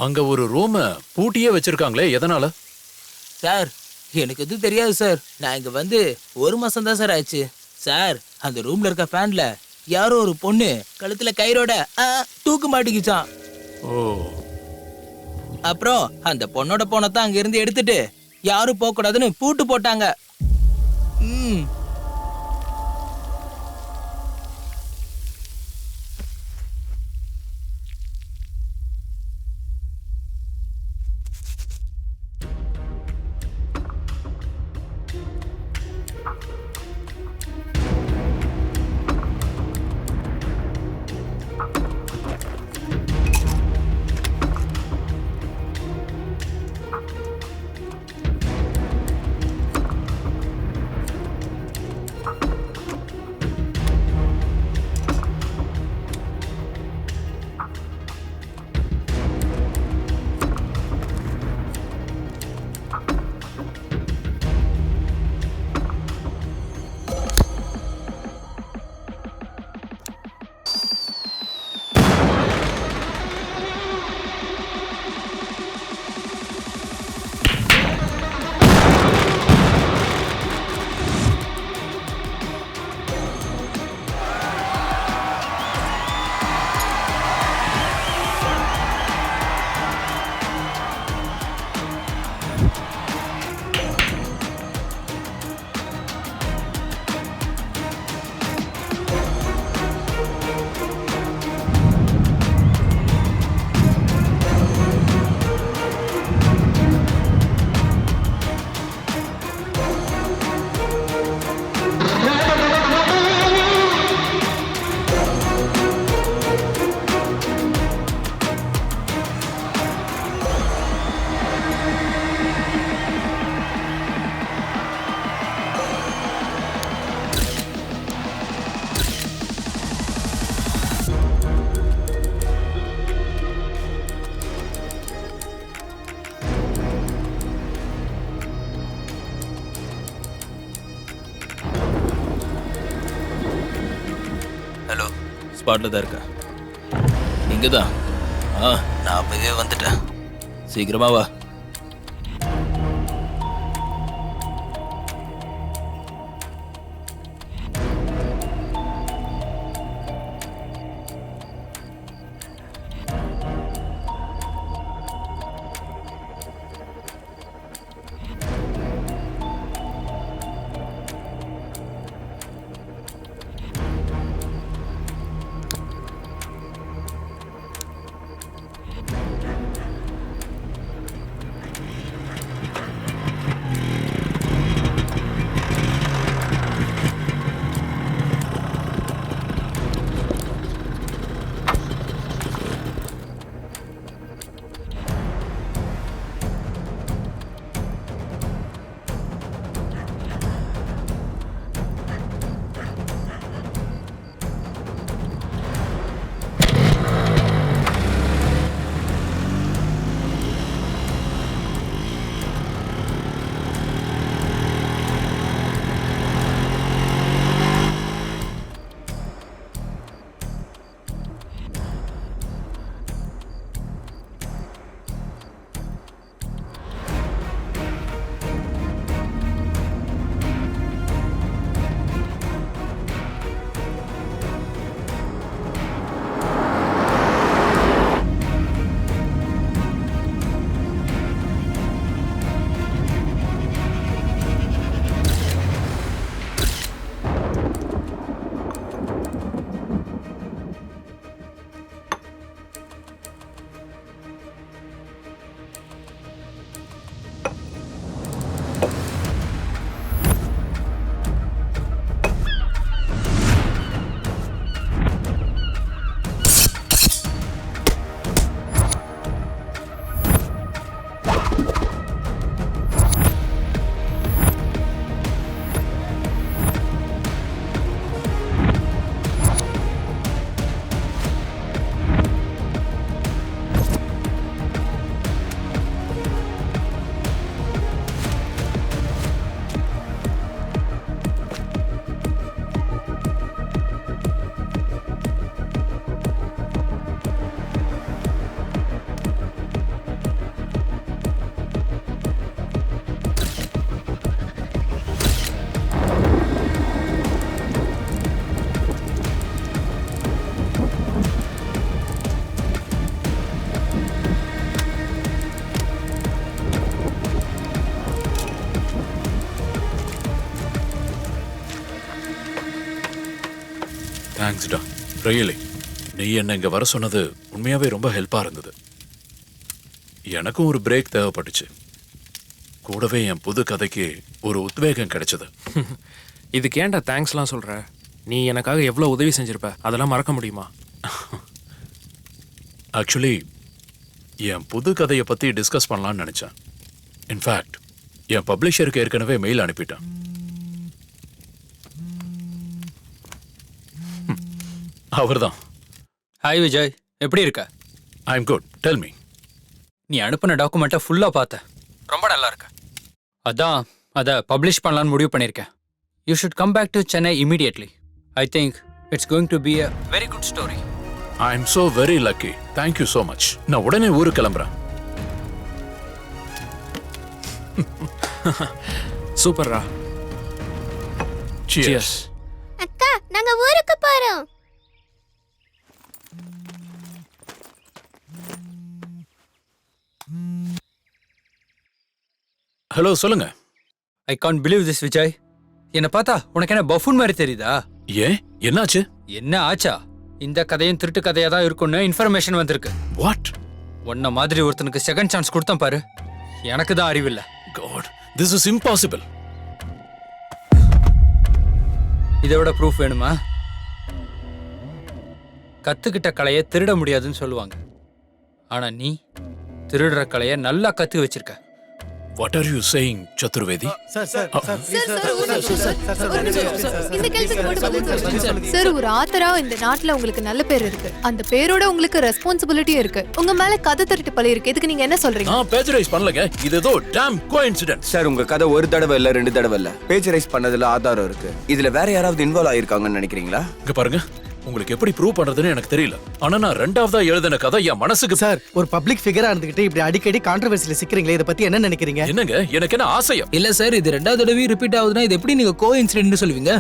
அங்க ஒரு ரூம பூட்டியே வச்சிருக்காங்களே, எதனால? சார் எனக்கு எதுவும் தெரியாது சார். நான் இங்க வந்து 1 மாசம் தான் சார் ஆச்சு சார். அந்த ரூம்ல இருக்க ஃபேன்ல யாரோ ஒரு பொண்ணு கழுத்துல கயிறோட தூக்கு மாட்டிக்கிச்சான். அப்புறம் அந்த பொண்ணோட போனதான் அங்க இருந்து எடுத்துட்டு யாரும் போக கூடாதுன்னு பூட்டு போட்டாங்க. ஹலோ, ஸ்பாட்ல தான் இருக்கா? இங்கே தான். நான் அப்பவே வந்துட்டேன். சீக்கிரமா வா. தேங்க்ஸ்டா, ரியலி. நீ என்ன இங்க வர சொன்னது உண்மையாவே ரொம்ப ஹெல்ப்பா இருந்தது. எனக்கும் ஒரு பிரேக் தேவைப்பட்டுச்சு. கூடவே என் புது கதைக்கு ஒரு உத்வேகம் கிடைச்சது. இதுக்கு ஏன்டா தேங்க்ஸ்லாம் சொல்ற? நீ எனக்காக எவ்வளோ உதவி செஞ்சிருப்ப, அதெல்லாம் மறக்க முடியுமா? ஆக்சுவலி என் புது கதையை பத்தி டிஸ்கஸ் பண்ணலாம்னு நினைச்சேன். இன்ஃபேக்ட் என் பப்ளிஷருக்கு ஏற்கனவே மெயில் அனுப்பிட்டேன். அவர்தான். ஹாய் விஜய், எப்படி இருக்க? I am good. Tell me. நீ அனுப்பின டாக்குமெண்ட்டை ஃபுல்லாக பார்த்தேன். ரொம்ப நல்லா இருக்கு. அதான் அதை பப்ளிஷ் பண்ணலான்னு முடிவு பண்ணியிருக்கேன். You should come back to Chennai immediately. I think it's going to be a very good story. I am so very lucky. Thank you so much. நான் உடனே ஊருக்கு கிளம்புறேன். சூப்பர்ரா. Cheers. அக்கா நாங்க ஊருக்கு போறோம். ஹலோ, சொல்லுங்க. I can't believe this Vijay. என்ன பார்த்தா உனக்கு என்ன பஃபூன் மாதிரி தெரியுதா? ஏன், என்னாச்சு? என்ன ஆச்சா? இந்த கதையும் திருட்டு கதையா தான் இருக்கும்னு இன்ஃபர்மேஷன் வந்திருக்கு. வாட்? உன்ன மாதிரி ஒருத்தனுக்கு செகண்ட் சான்ஸ் கொடுத்தேன் பாரு. எனக்கு தான் அறிவில்லை. God, this is impossible. இதோட ப்ரூஃப் வேணுமா? கத்துக்கிட்ட கலையை திருட முடியாதுன்னு சொல்லுவாங்க. ஆனா நீ திருடுற கலையை நல்லா கத்து வச்சிருக்க. What are you saying, Chaturvedi? Sir, ஒரு ஆத்தரா இந்த நாட்டுல உங்களுக்கு நல்ல பேர் இருக்கு. அந்த பேரோட உங்களுக்கு ரெஸ்பான்சிபிலிட்டியும் இருக்கு. உங்க மேல கதை திருட்டு பழி இருக்கு. இதுக்கு நீங்க என்ன சொல்றீங்க? நான் பேஜரைஸ் பண்ணலங்க. இது ஏதோ டாம் கோஇன்சிடென்ஸ். சார், உங்க கதை ஒரு தடவை இல்ல 2 தடவை இல்ல. பேஜரைஸ் பண்ணதுல ஆதாரம் இருக்கு. இதுல வேற யாராவது இன்வால்வ் ஆயிருக்காங்கன்னு நினைக்கிறீங்களா? இங்க பாருங்க, உங்களுக்கு எப்படி ப்ரூவ் பண்றதுன்னு எனக்கு தெரியல. ஆனா நான் ரெண்டாவதா எழுதின கதை என் மனசுக்கு. சார், ஒரு பப்ளிக் ஃபிகரா இருந்துகிட்டு இப்படி அடிக்கடி கான்ட்ரோவர்சில சிக்கிறீங்களே, இத பத்தி என்ன நினைக்கிறீங்க? என்னங்க, எனக்கு என்ன ஆசையம்? இல்ல சார், இது ரெண்டாவது தடவை ரிப்பீட் ஆகுதுன்னா இது எப்படி நீங்க கோ இன்சிடென்ட்னு சொல்லுவீங்க?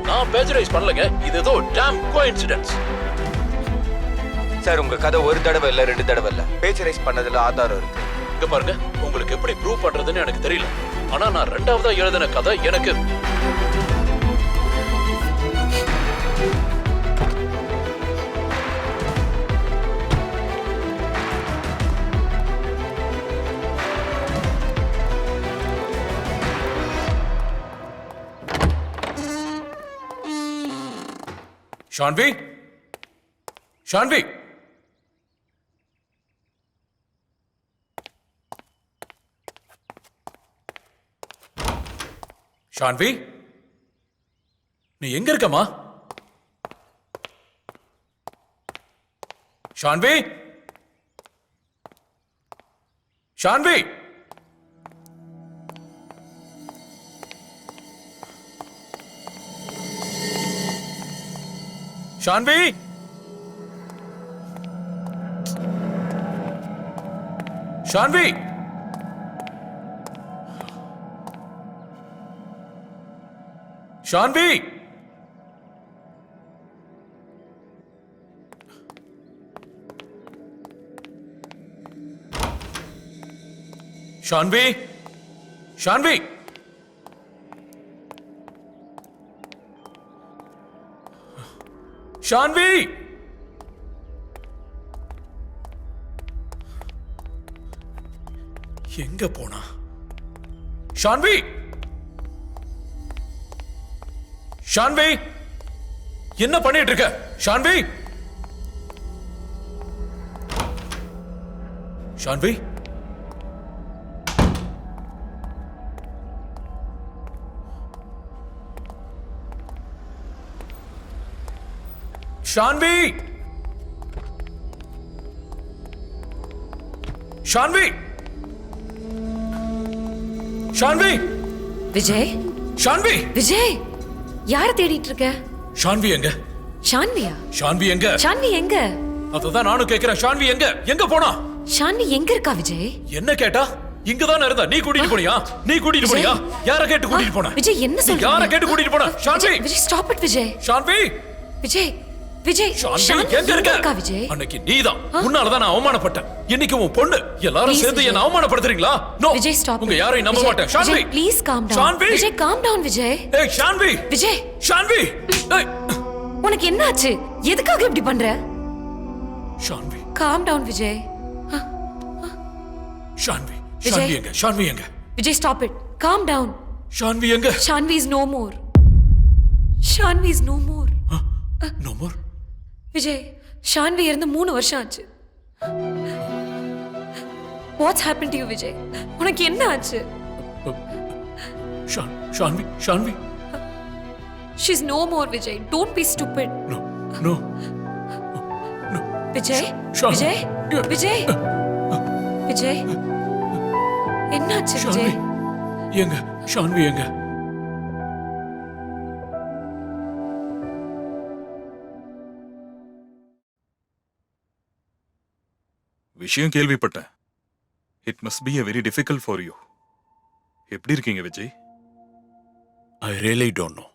நான் பேஜரைஸ் பண்ணலங்க. இது ஏதோ டாம் கோஇன்சிடென்ஸ். சார், உங்க கதை ஒரு தடவை இல்ல 2 தடவை இல்ல. பேஜரைஸ் பண்ணதுல ஆதாரம் இருக்கு. இங்க பாருங்க, உங்களுக்கு எப்படி ப்ரூவ் பண்றதுன்னு எனக்கு தெரியல. ஆனா நான் ரெண்டாவதா எழுதின கதை எனக்கு. ஷான்வி, ஷான்வி, ஷான்வி, நீ எங்க இருக்கமா? ஷான்வி, ஷான்வி, ஷான்வி, ஷான்வி, ஷான்வி, ஷான்வி, ஷான்வி, ஷான்வி, எங்க போனா? ஷான்வி, ஷான்வி, என்ன பண்ணிட்டு இருக்க? ஷான்வி, ஷான்வி, ஷான்வி, ஷான்வி, ஷான்வி விஜய் ஷான்வி விஜய் யார தேடிட்டு இருக்க? ஷான்வி எங்க? ஷான்வியா? ஷான்வி எங்க? ஷான்வி எங்க? அததான் நானும் கேக்குறேன். ஷான்வி எங்க போனா? ஷான்வி எங்க இருக்கா விஜய்? என்ன கேட்டா? இங்கதான் இருந்தா. நீ கூட்டிட்டு போனியா? நீ கூட்டிட்டு போனியா? யார கேட்டு கூட்டிட்டு போன? விஜய் என்ன சொல்ற? யார கேட்டு கூட்டிட்டு போன? Shanvi Vijay stop it Vijay. ஷான்வி விஜய் விஜய் ஷான்வி எங்க இருக்க விஜய்? அன்னைக்கு நீதான். உன்னாலதான் நான் அவமானப்பட்டேன். இன்னைக்கு உன் பொண்ணு எல்லாரும் சேர்ந்து என்ன அவமானப்படுத்துறீங்களா? No Vijay stop. உங்க யாரையும் நம்ப மாட்டேன். Shanvi please calm down. Shanvi Vijay calm down Vijay. ஏய் ஷான்வி விஜய் ஷான்வி ஏய் உனக்கு என்ன ஆச்சு? எதுக்காக இப்படி பண்ற? Shanvi calm down Vijay. ஷான்வி ஷான்வி எங்க? ஷான்வி எங்க? Vijay stop it. Calm down. Shanvi எங்க? Shanvi is no more. Shanvi is no more. No more? Vijay Shanvi இறந்து 3 வருஷம் ஆச்சு. What's happen to you Vijay? உனக்கு என்ன ஆச்சு? Shanvi Shanvi she is no more Vijay. Don't be stupid. No no Vijay Vijay Vijay Vijay என்னாச்சு விஜய்? எங்க? ஷான்வி எங்க? விஷயம் கேள்விப்பட்டேன். It must B a very difficult for you. எப்படி இருக்கீங்க Vijay? I really don't know.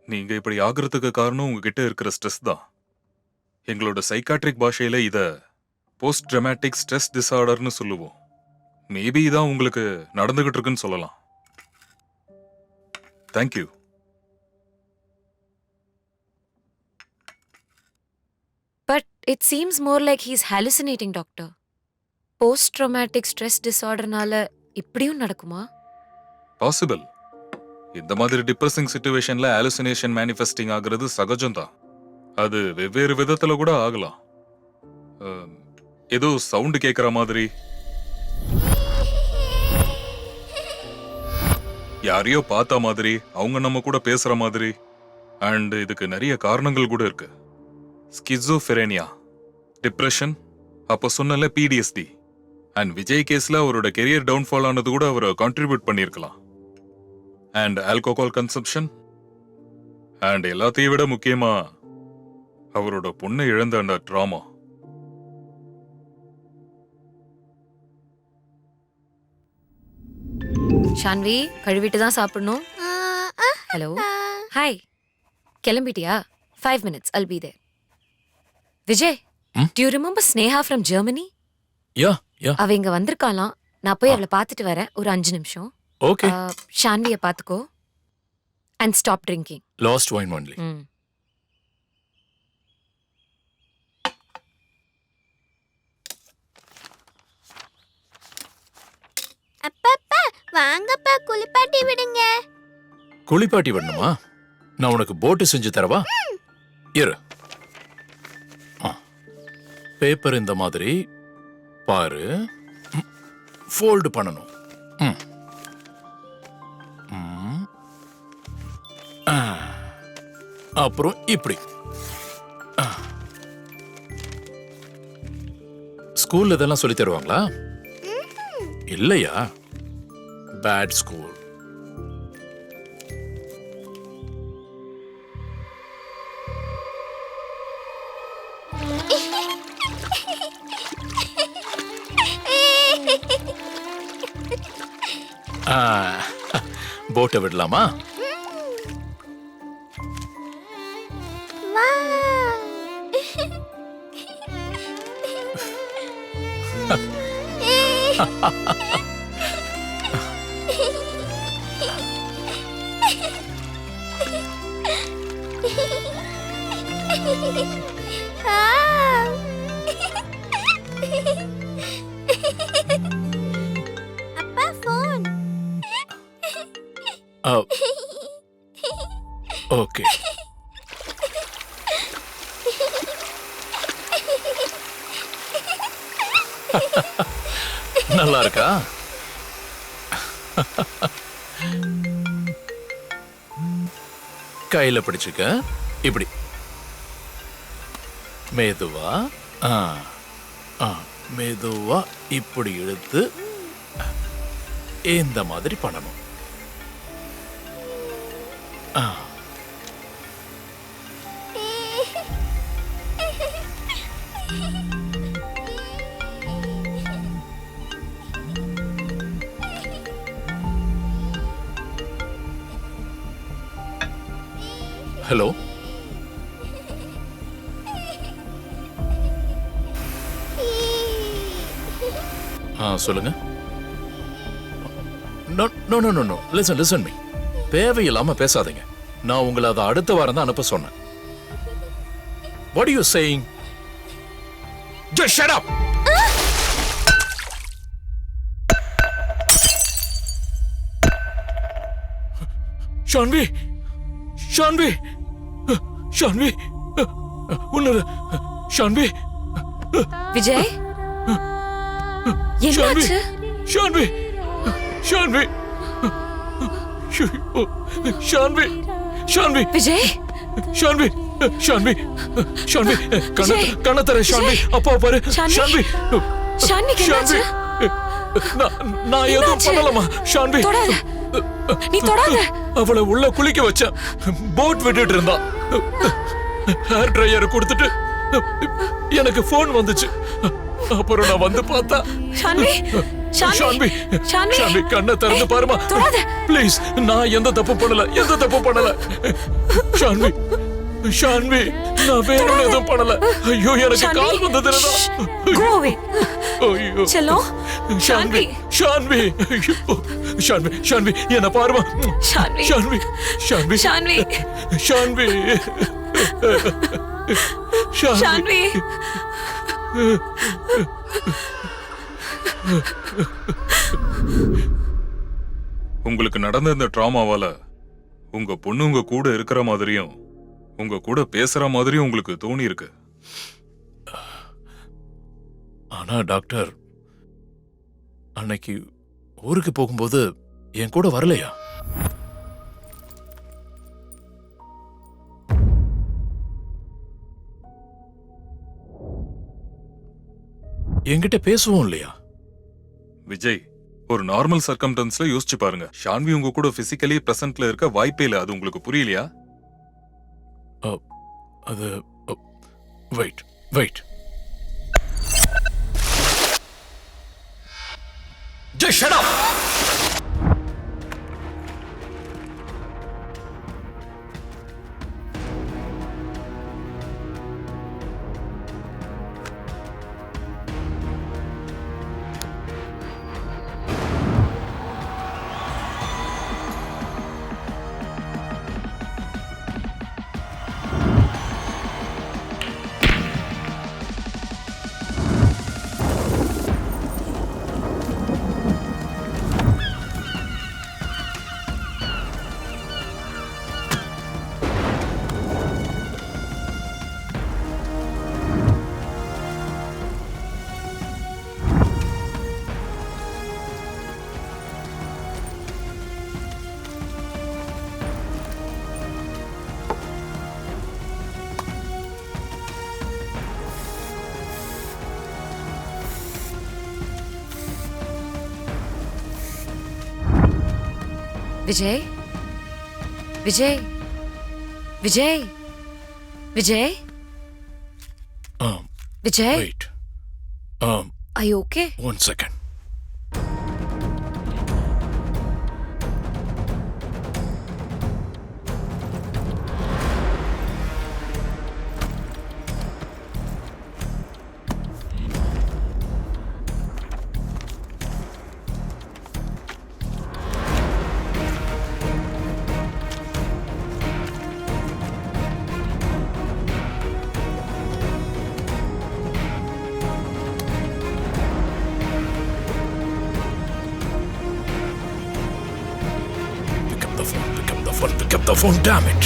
நீங்க இப்படி ஆகிறதுக்கு காரணம் உங்ககிட்ட இருக்கிற ஸ்ட்ரெஸ் தான். எங்களோட சைக்காட்ரிக் பாஷையில இத போஸ்ட் ட்ரமாட்டிக் ஸ்ட்ரெஸ் டிசார்டர்னு சொல்லுவோம். மேபி இதான் உங்களுக்கு நடந்துகிட்டு இருக்குன்னு சொல்லலாம். Thank you. But it seems more like he's hallucinating, doctor. Post-traumatic stress disorderனால இப்படியும் நடக்குமா? பாசிபிள். இந்த மாதிரி டிப்ரெசிங் சிச்சுவேஷன்ல ஹாலுசினேஷன் மேனிஃபெஸ்டிங் ஆகிறது சகஜம்தான். அது வெவ்வேறு விதத்துல கூட ஆகலாம். ஏதோ சவுண்ட் கேட்குற மாதிரி, யாரையோ பார்த்த மாதிரி, அவங்க நம்ம கூட பேசுற மாதிரி. அண்ட் இதுக்கு நிறைய காரணங்கள் கூட இருக்கு. ஸ்கிசோஃபிரேனியா, டிப்ரெஷன், அப்போ சொன்னல PTSD. அண்ட் விஜய் கேஸ்ல அவரோட கெரியர் டவுன்ஃபால் ஆனது கூட அவரை கான்ட்ரிபியூட் பண்ணியிருக்கலாம். அண்ட் ஆல்கோஹால் கன்சம்ஷன், அண்ட் எல்லாத்தையும் விட முக்கியமா அவரோட பொண்ணை இழந்த அந்த ட்ராமா. ஷான்வி கழுவிட்டு தான் சாப்பிடணும். ஹலோ ஹாய், கிளம்பிட்டியா? 5 minutes I'll be there. Vijay, do you remember Sneha from Germany? Yeah. அவ இங்க வந்திருக்காளாம். நான் போய் அவளை பார்த்துட்டு வரேன் ஒரு 5 நிமிஷம். Okay. ஷான்வியை பார்த்துக்கோ. And stop drinking. Lost wine only. அப்பப்பா வாங்கப்பா குளிப்பாட்டி விடுங்க. குளிப்பாட்டி விடணுமா? நான் உனக்கு போட்டு செஞ்சு தரவா? இரு. பேப்பர் இந்த மாதிரி பாரு, ஃபோல்டு பண்ணணும். அப்புறம் இப்படி. ஸ்கூல்ல இதெல்லாம் சொல்லி தருவாங்களா? இல்லையா? Bad school. போட்டை விடலாமா? அப்பா ஃபோன். ஓகே. நல்லா இருக்கா? கையில பிடிச்சுக்க. இப்படி மெதுவா. மெதுவா இப்படி இழுத்து இந்த மாதிரி பண்ணணும். ஹலோ, சொல்லுங்க. No, listen me. தேவையில்லாம பேசாதீங்க. நான் உங்களை அதை அடுத்த வாரம் தான் அனுப்ப சொன்னேன். What are you saying? Just shut up. Shanvi, உன்னோட ஷான்வி. விஜய், என்னாச்சு? ஷான்வி, விஜய், கண்ணத்தர ஷான்வி, அப்பா பாரு. ஷான்வி, நான் எதுவும் பண்ணலமா ஷான்வி. நீ தொடாத. அவளை உள்ள குளிக்க வச்சேன். போட் விட்டுட்டு இருந்தா. ஹேர் ட்ரையர் கொடுத்துட்டு எனக்கு போன் வந்துச்சு. அப்புறம் நான் வந்து பார்த்தா ஷான்வி, கண்ணை திறந்து பாருமா ப்ளீஸ். நான் எந்த தப்பு பண்ணல. ஷான்வி, நான் வேணும்னு எதுவும் பண்ணல. ஐயோ, எனக்கு கால் வந்ததுன்னா. ஐயோ ஷான்வி, என்ன பாருமா. ஷான்வி. உங்களுக்கு நடந்த இந்த டிராமாவால உங்க பொண்ணு உங்க கூட இருக்கிற மாதிரியும் உங்க கூட பேசுற மாதிரியும் உங்களுக்கு தோணி இருக்கு. ஆனா டாக்டர், அன்னைக்கு ஊருக்கு போகும்போது என் கூட வரலையா? என்கிட்ட பேசுவோம் இல்லையா? விஜய், ஒரு நார்மல் சர்க்கம்டன்ஸ்ல யோசிச்சு பாருங்க. ஷான்வி உங்க கூட பிசிக்கலி பிரசன்ட்ல இருக்க வாய்ப்பே இல்ல. அது உங்களுக்கு புரியலையா? அது wait. Just shut up. Vijay, Wait. Are you okay? 1 second. Pick up the phone, damn it.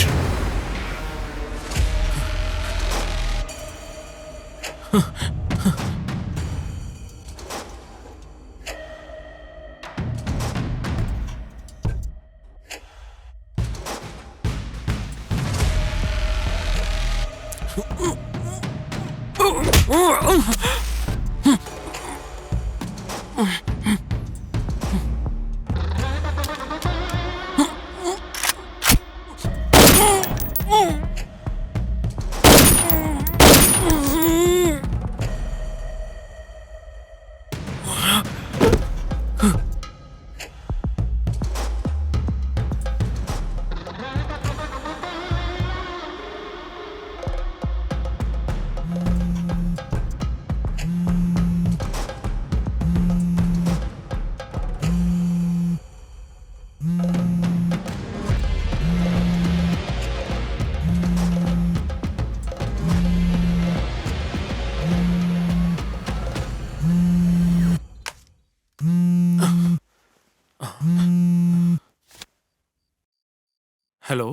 Hello,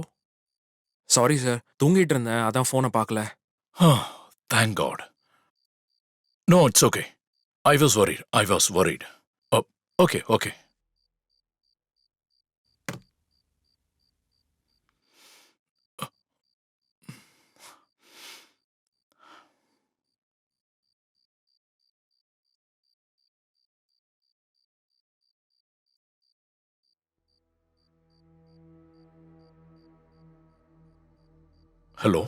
sorry sir, தூங்கிட்டு இருந்தேன், அதான் ஃபோனை பார்க்கல. Thank God. No, it's okay. I was worried. Okay. Hello,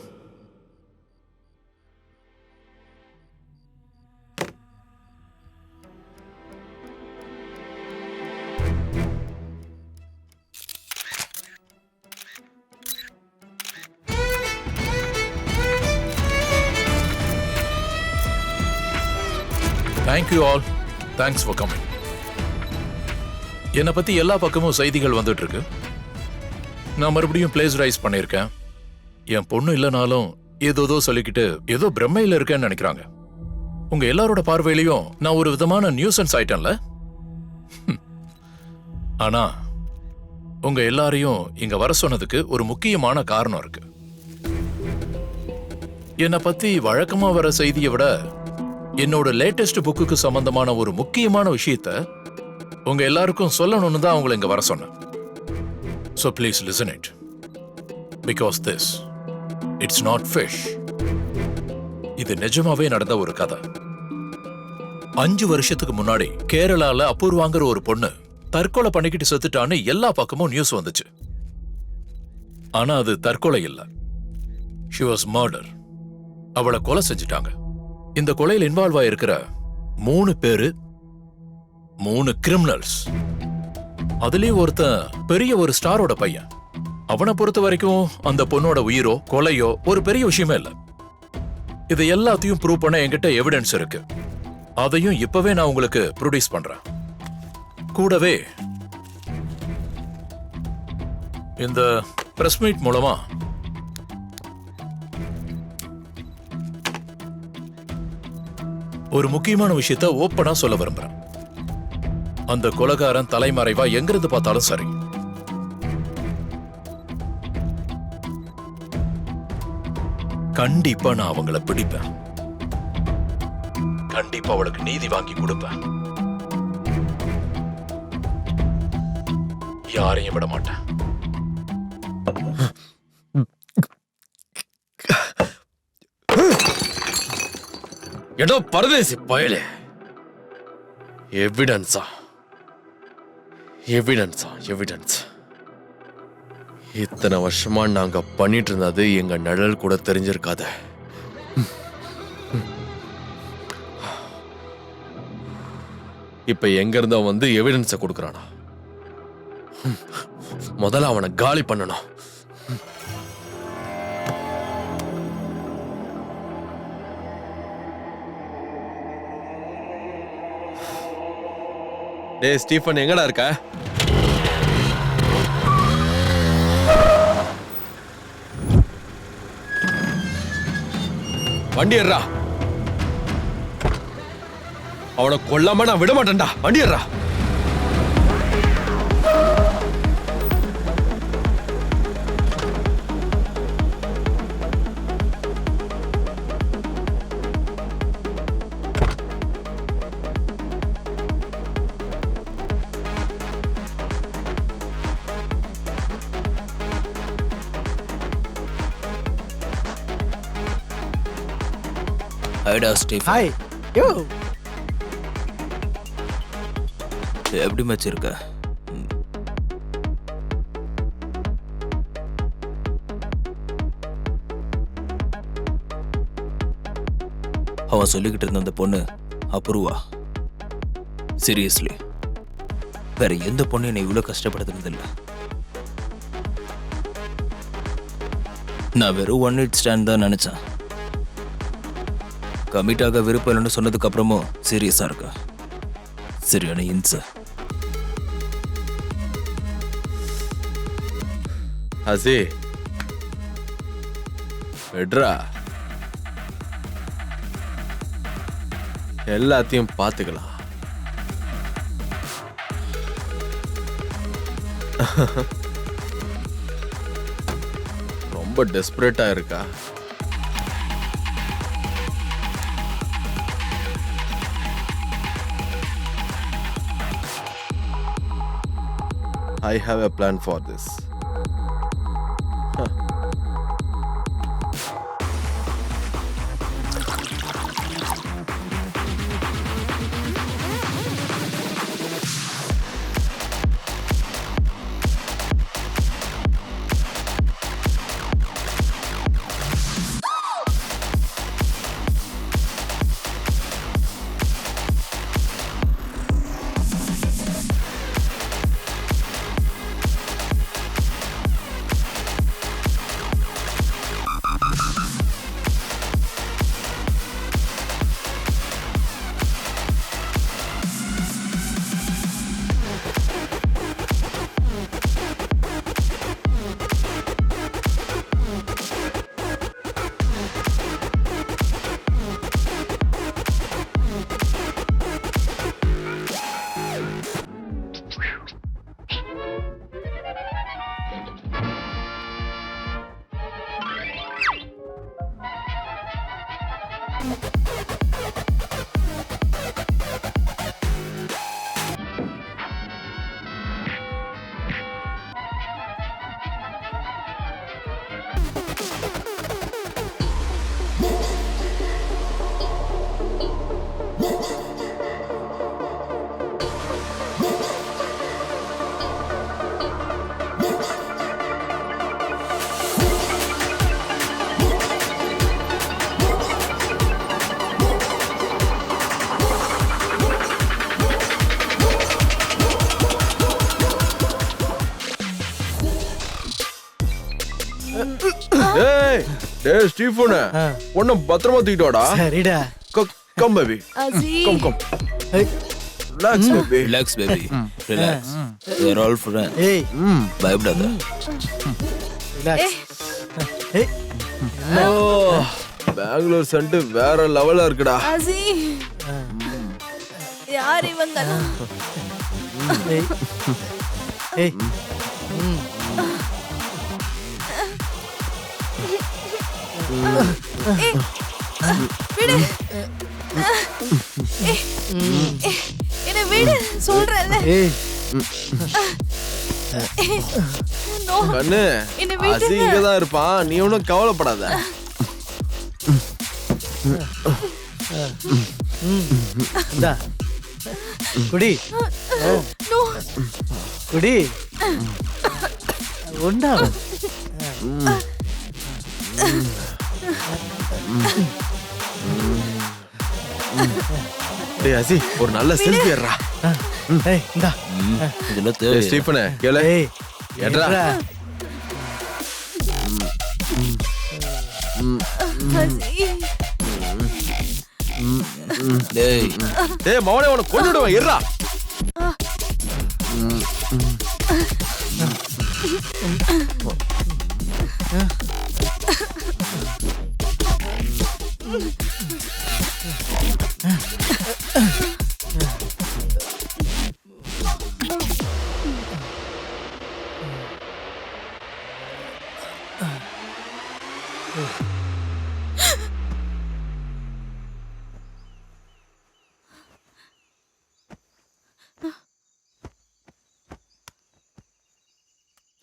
thank you all. Thanks for coming. என்னை பத்தி எல்லா பக்கமும் செய்திகள் வந்துட்டு இருக்கு. நான் மறுபடியும் பிளேஸ்ரைஸ் பண்ணியிருக்கேன். என் பொண்ணு இல்லைனாலும் ஏதோ சொல்லிக்கிட்டு ஏதோ பிரம்மையில இருக்கேன்னு நினைக்கிறாங்க. உங்க எல்லாரோட பார்வையிலையும் நான் ஒரு விதமான நியூசன்ஸ் ஆயிட்டேன்ல. ஆனா உங்க எல்லாரையும் இங்க வர சொன்னதுக்கு ஒரு முக்கியமான காரணம் இருக்கு. என்னை பத்தி வழக்கமா வர செய்தியை விட என்னோட லேட்டஸ்ட் புக்குக்கு சம்பந்தமான ஒரு முக்கியமான விஷயத்த உங்க எல்லாருக்கும் சொல்லணும்னு தான் உங்களை இங்க வர சொன்னேன். So please listen it. Because this, it's not fish. இது நிஜமாவே நடந்த ஒரு கதை. 5 வருஷத்துக்கு முன்னாடி கேரளால அபூர்வாங்கிற ஒரு பொண்ணு தற்கொலை பண்ணிக்கிட்டு செத்துட்டான்னு எல்லா பக்கமும் நியூஸ் வந்துச்சு. ஆனா அது தற்கொலை இல்ல. She was murder. அவளை கொலை செஞ்சுட்டாங்க. இந்த கொலையில் இன்வால்வ் ஆயிருக்கிற 3 பேரு 3 கிரிமினல்ஸ். அதுலயும் ஒருத்தன் பெரிய ஒரு ஸ்டாரோட பையன். அவனை பொறுத்த வரைக்கும் அந்த பொண்ணோட உயிரோ கொலையோ ஒரு பெரிய விஷயமே இல்ல. இதை எல்லாத்தையும் ப்ரூவ் பண்ண என்கிட்ட எவிடன்ஸ் இருக்கு. அதையும் இப்பவே நான் உங்களுக்கு ப்ரொடியூஸ் பண்றேன். கூடவே இந்த பிரஸ் மீட் மூலமா ஒரு முக்கியமான விஷயத்த ஓப்பனா சொல்ல விரும்புறேன். அந்த கொலைகாரன் தலைமறைவா எங்கிருந்து பார்த்தாலும் சரி, கண்டிப்பா நான் அவங்கள பிடிப்பேன். கண்டிப்பா அவளுக்கு நீதி வாங்கி கொடுப்பேன். யாரையும் விட மாட்டேன். எடோ பரதேசி பயலே, எவிடன்ஸா எவிடன்ஸ். இத்தனை வருஷமா நாங்க பண்ணிட்டு இருந்தது எங்க நிழல் கூட தெரிஞ்சிருக்காது. இப்ப எங்க இருந்தா வந்து எவிடன்ஸ கொடுக்கறானா? முதல்ல அவனை காலி பண்ணணும். டேய் ஸ்டீஃபன், எங்கடா இருக்க? வண்டி ஏறா. அவனை கொல்லாம நான் விட மாட்டேன்டா. வண்டி ஏறா. ஹைடா ஸ்டீஃபன். ஹாய். யோ. எப்படி மச்சிருக்க? அவன் சொல்லிக்கிட்டு இருந்த அந்த பொண்ணு அபூர்வா. சீரியஸ்லி வேற எந்த பொண்ணு என்னை இவ்வளவு கஷ்டப்படுத்துனதில்லை. நான் வெறும் 1 night stand தான் நினைச்சேன். கமிட்டாக விருப்பம் இல்லைன்னு சொன்னதுக்கு அப்புறமும் சீரியஸா இருக்கா. சரியான இன்ச. ஹசி வெட்ரா, எல்லாத்தையும் பார்த்துக்கலாம். ரொம்ப டெஸ்பரேட்டா இருக்கா? I have a plan for this. Hey, hey, Stephen. One பத்திரமா தூக்கிட்டோடா. சரிடா. Come baby. Come. Hey. Relax baby. Relax baby. Relax. We are all friends. Hey. பயப்படாத. Relax. Hey. Oh, Bangalore scent வேற லெவலா இருக்குடா. அசி. யார் இவங்க? Hey. Hey. விடு. என்ன விடு சொல்றேன்ல. கண்ணு அசி இங்கதான் இருப்பான், நீ ஒன்னும் கவலைப்படாத. குடி குடி ஒண்டா. டேய் அசி ஒரு நல்ல செல்ஃபி எடுறா. ஏய் இந்தா இதெல்லாம் தேவை. ஸ்டீஃபன் கேளு. எடுறா. டேய் டேய் மவனே உன கொன்னுடுவேன் எடுறா.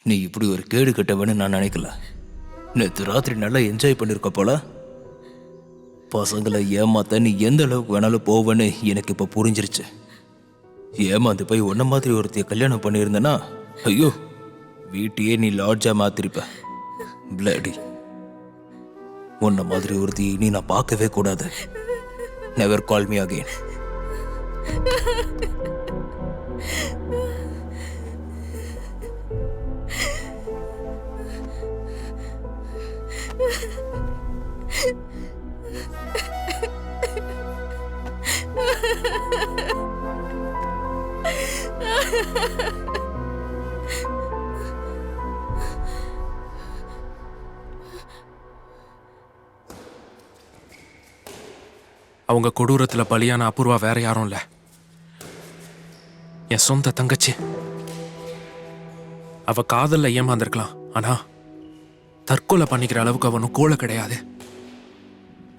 நீ இப்படி ஒரு கேடு கட்டவன்னு நான் நினைக்கல. நேற்று ராத்திரி நல்லா என்ஜாய் பண்ணிருக்க போல. பசங்களை ஏமாத்த நீ எந்த அளவுக்கு வேணாலும் போவன்னு எனக்கு இப்ப புரிஞ்சிருச்சு. ஏமாந்து போய் உன்ன மாதிரி ஒருத்தைய கல்யாணம் பண்ணியிருந்தனா ஐயோ வீட்டையே நீ லாட்ஜா மாத்திருப்ப. பிளடி உன்ன மாதிரி ஒருத்தி நீ நான் பார்க்கவே கூடாது. Never call me again. அவங்க கொடூரத்துல பலியான அபூர்வா வேற யாரும் இல்ல, என் சொந்த தங்கச்சி. அவ காதல்ல ஏமாந்திருக்கலாம், ஆனா தற்கொலை பண்ணிக்கிற அளவுக்கு அவனும் கோலை கிடையாது.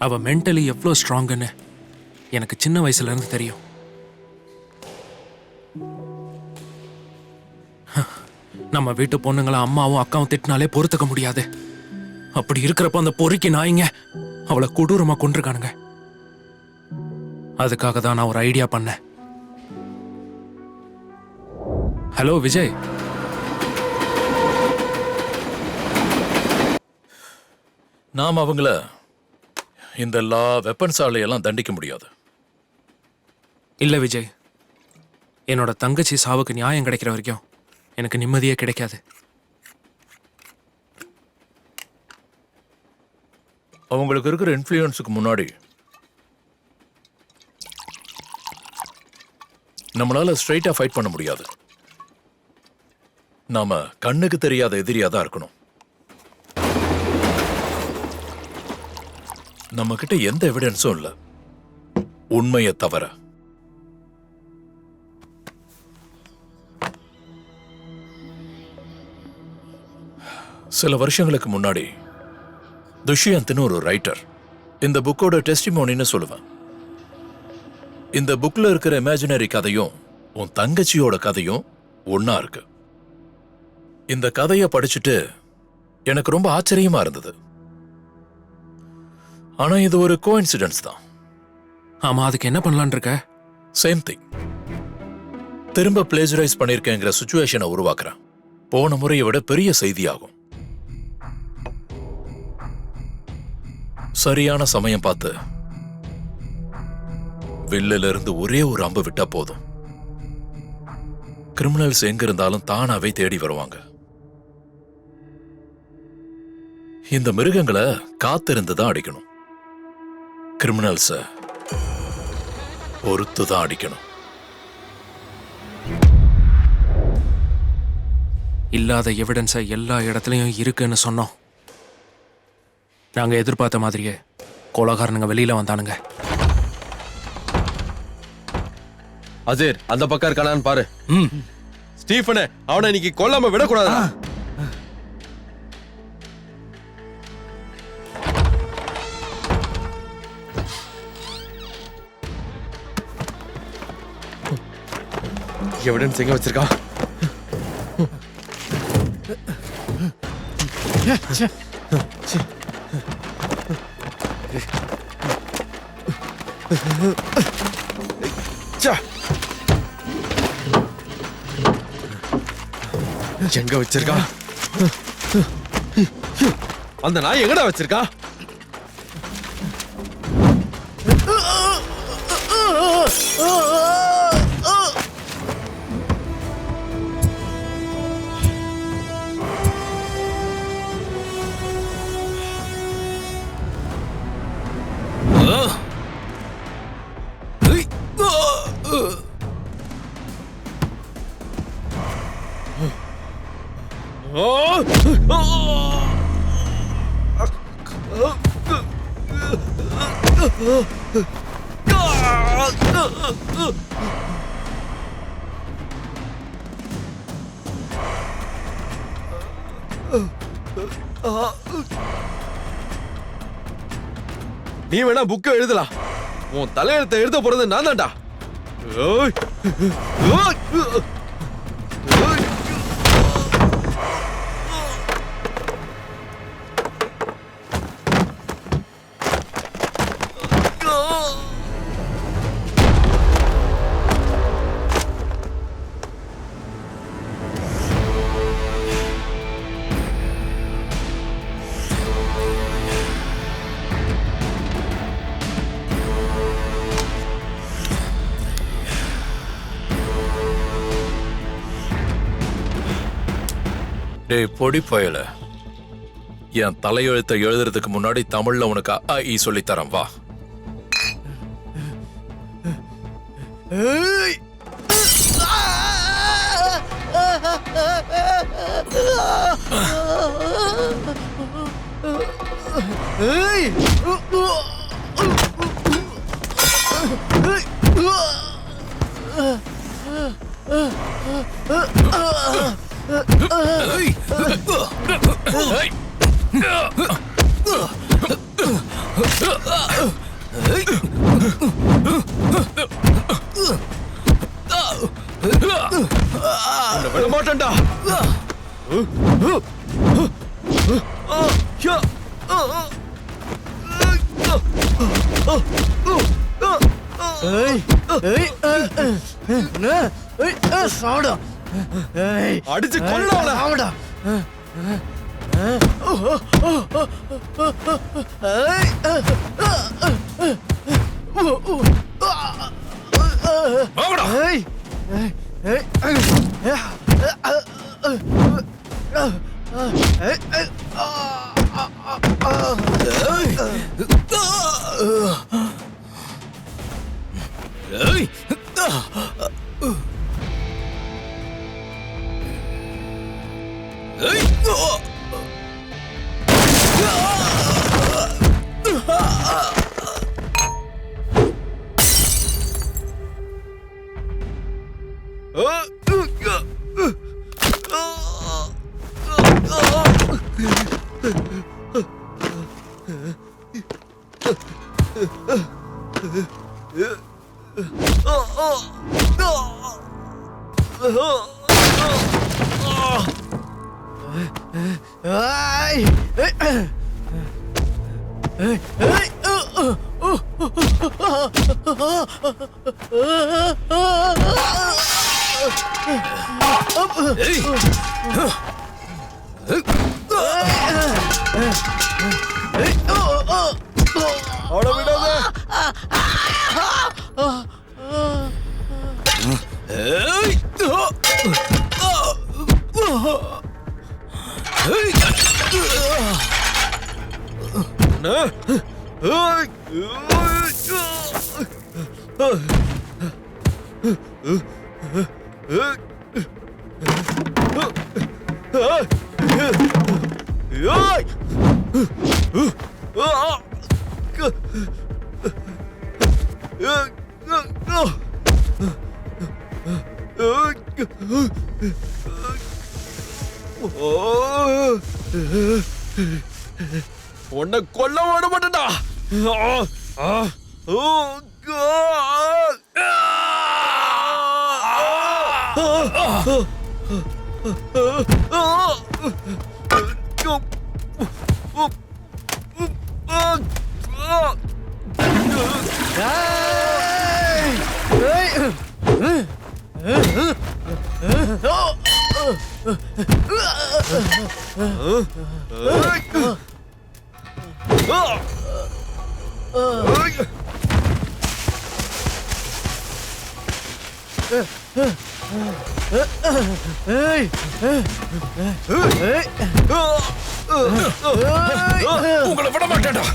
அவ மென்டலி எவ்வளோ ஸ்ட்ராங்குன்னு எனக்கு சின்ன வயசுல இருந்து தெரியும். நம்ம வீட்டு பொண்ணுங்களை அம்மாவும் அக்காவும் திட்டினாலே பொறுத்துக்க முடியாது. அப்படி இருக்கிறப்ப அந்த பொறுக்கி நாய்ங்க அவளை கொடூரமா கொண்டிருக்கானுங்க. அதுக்காக தான் நான் ஒரு ஐடியா பண்ணேன். ஹலோ விஜய், நாம் அவங்கள இந்த எல்லா வெப்பன்ஸாலையெல்லாம் தண்டிக்க முடியாது. இல்ல விஜய், என்னோட தங்கச்சி சாவுக்கு நியாயம் கிடைக்கிற வரைக்கும் எனக்கு நிம்மதியே கிடைக்காது. அவங்களுக்கு இருக்கிற இன்ஃப்ளூயன்ஸுக்கு முன்னாடி நம்மளால ஸ்ட்ரைட்டா ஃபைட் பண்ண முடியாது. நாம கண்ணுக்கு தெரியாத எதிரியா தான் இருக்கணும். நம்ம கிட்ட எந்த எவிடன்ஸும் இல்ல, உண்மையை தவிர. சில வருஷங்களுக்கு முன்னாடி துஷ்யந்த்னு ஒரு ரைட்டர் இந்த புக்கோட டெஸ்டிமோனின்னு சொல்லுவேன். இந்த புக்ல இருக்கிற இமேஜினரி கதையும் உன் தங்கச்சியோட கதையும் ஒன்னா இருக்கு. இந்த கதையை படிச்சுட்டு எனக்கு ரொம்ப ஆச்சரியமா இருந்தது. ஆனா இது ஒரு கோஇன்சிடென்ஸ் தான். ஆமா, அதுக்கு என்ன பண்ணலான் இருக்க? Same thing. திரும்ப பிளேஜரைஸ் பண்ணிருக்கேங்கிற சிச்சுவேஷனை உருவாக்குறேன். போன முறையை விட பெரிய செய்தியாகும். சரியான சமயம் பார்த்து வில்லில இருந்து ஒரே ஒரு அம்பு விட்டா போதும். கிரிமினல்ஸ் எங்க இருந்தாலும் தானாவே தேடி வருவாங்க. இந்த மிருகங்களை காத்திருந்து தான் அடிக்கணும். கிரிமினல்ஸ பொறுத்து தான் அடிக்கணும். இல்லாத எவிடன்ஸை எல்லா இடத்துலயும் இருக்குன்னு சொன்னோம். நாங்க எதிர்பார்த்த மாதிரியே கொலகாரனுங்க வெளியில வந்தானுங்க. அஜேர், அந்த பக்கம் இருக்கானான்னு பாரு. ஸ்டீஃபனே, அவனை இன்னைக்கு கொல்லாம விடக்கூடாது. எவிடன்ஸ் எங்க வச்சிருக்கா? எங்க வச்சிருக்கா? அந்த நாய் எங்கடா வச்சிருக்கா? நீ வேணா புக்க எழுதலாம். உன் தலையெழுத்தை எழுத போறது நான் தான்டா. டேய் பொடி பயல, என் தலையெழுத்தை எழுதுறதுக்கு முன்னாடி தமிழ்ல உனக்கு அ இ சொல்லித்தரேன் வா. விட மாட்டேன்டா. அடிச்சு கொல்லடா. உன்னை கொல்ல விட மாட்டேன்டா. உங்களை விட மாட்டேன்டா.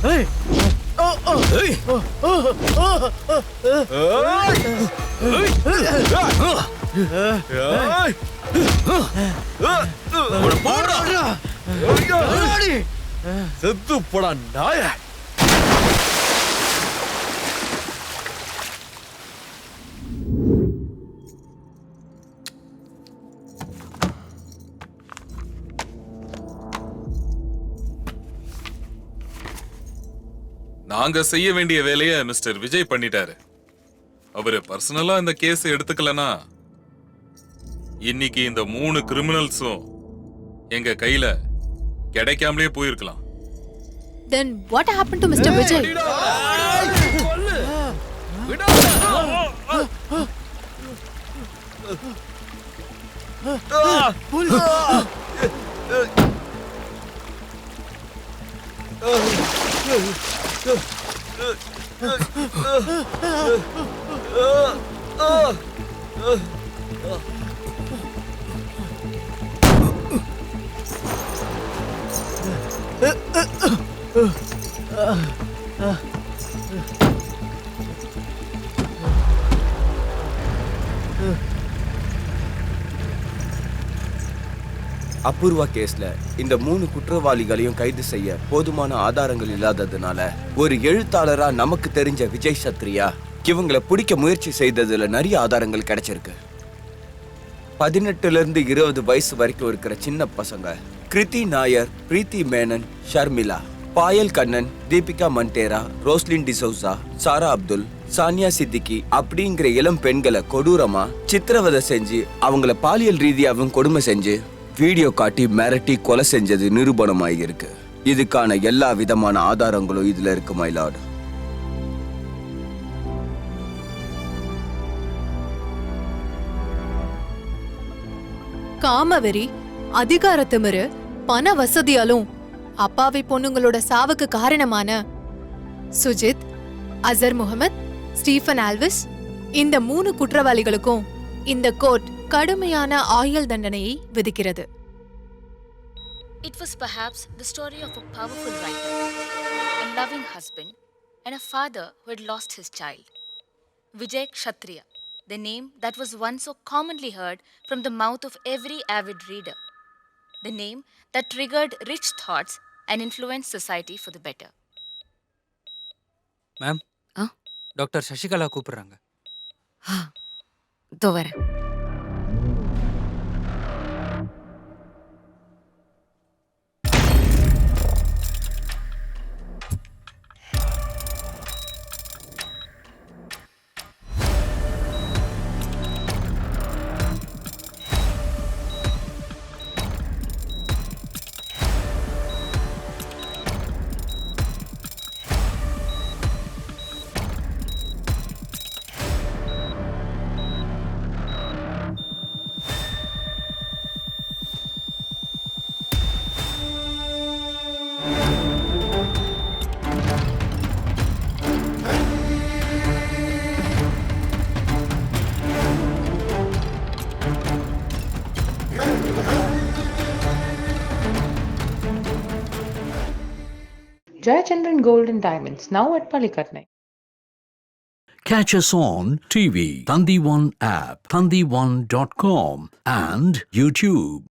செத்து போடா நாய. நாங்க செய்ய வேண்டிய வேலையை மிஸ்டர் விஜய் பண்ணிட்டாரு. அவரு பர்சனலா இந்த கேஸ் எடுத்துக்கலனா இன்னைக்கு இந்த 3 கிரிமினல்ஸும் எங்க கையில கிடைக்காமலே போயிருக்கலாம். Then what happened to Mr. Vijay? Apoorva கேஸ்ல இந்த 3 குற்றவாளிகளையும் கைது செய்ய போதுமான ஆதாரங்கள் இல்லாததுனால ஒரு எழுத்தாளரா நமக்கு தெரிஞ்ச விஜய் சத்ரியா இவங்களை பிடிக்க முயற்சி செய்ததுல நிறைய ஆதாரங்கள் கிடைச்சிருக்கு. 18 இருந்து 20 வயசு வரைக்கும் இருக்கிற சின்ன பசங்க கிருதி நாயர், பிரீத்தி மேனன், ஷர்மிளா, பாயல் கண்ணன், தீபிகா மண்டேரா, ரோஸ்லின் டிசௌசா, சாரா அப்துல், சானியா சித்திகி அப்படிங்கிற இளம் பெண்களை கொடூரமா சித்திரவதை செஞ்சு அவங்கள பாலியல் ரீதியாகவும் கொடுமை செஞ்சு வீடியோ காட்டி மிரட்டி கொலை செஞ்சது நிரூபணமாயிருக்கு. இதுக்கான எல்லா விதமான ஆதாரங்களும் இதுல இருக்கு மை லார்ட். காமவெறி, அதிகாரத்திமிரு, பண வசதியாலும் அப்பாவி பொண்ணுங்களோட சாவுக்கு காரணமான சுஜித், அசர் முகமது, ஸ்டீஃபன் ஆல்விஸ் இந்த 3 குற்றவாளிகளுக்கும் இந்த கோர்ட் கடுமையான ஆயுள் தண்டனையை விதிக்கிறது. It was perhaps the story of a powerful writer, a loving husband, and a father who had lost his child. Vijay Kshatriya, the name that was once so commonly heard from the mouth of every avid reader. The name that triggered rich thoughts and influenced society for the better. Ma'am, doctor Sasikala கூப்பிடுறாங்க. இதோ வரேன். Jayachandran Gold and Diamonds, now at Palikatnai. Catch us on TV, Thandivan app, thandivan.com and YouTube.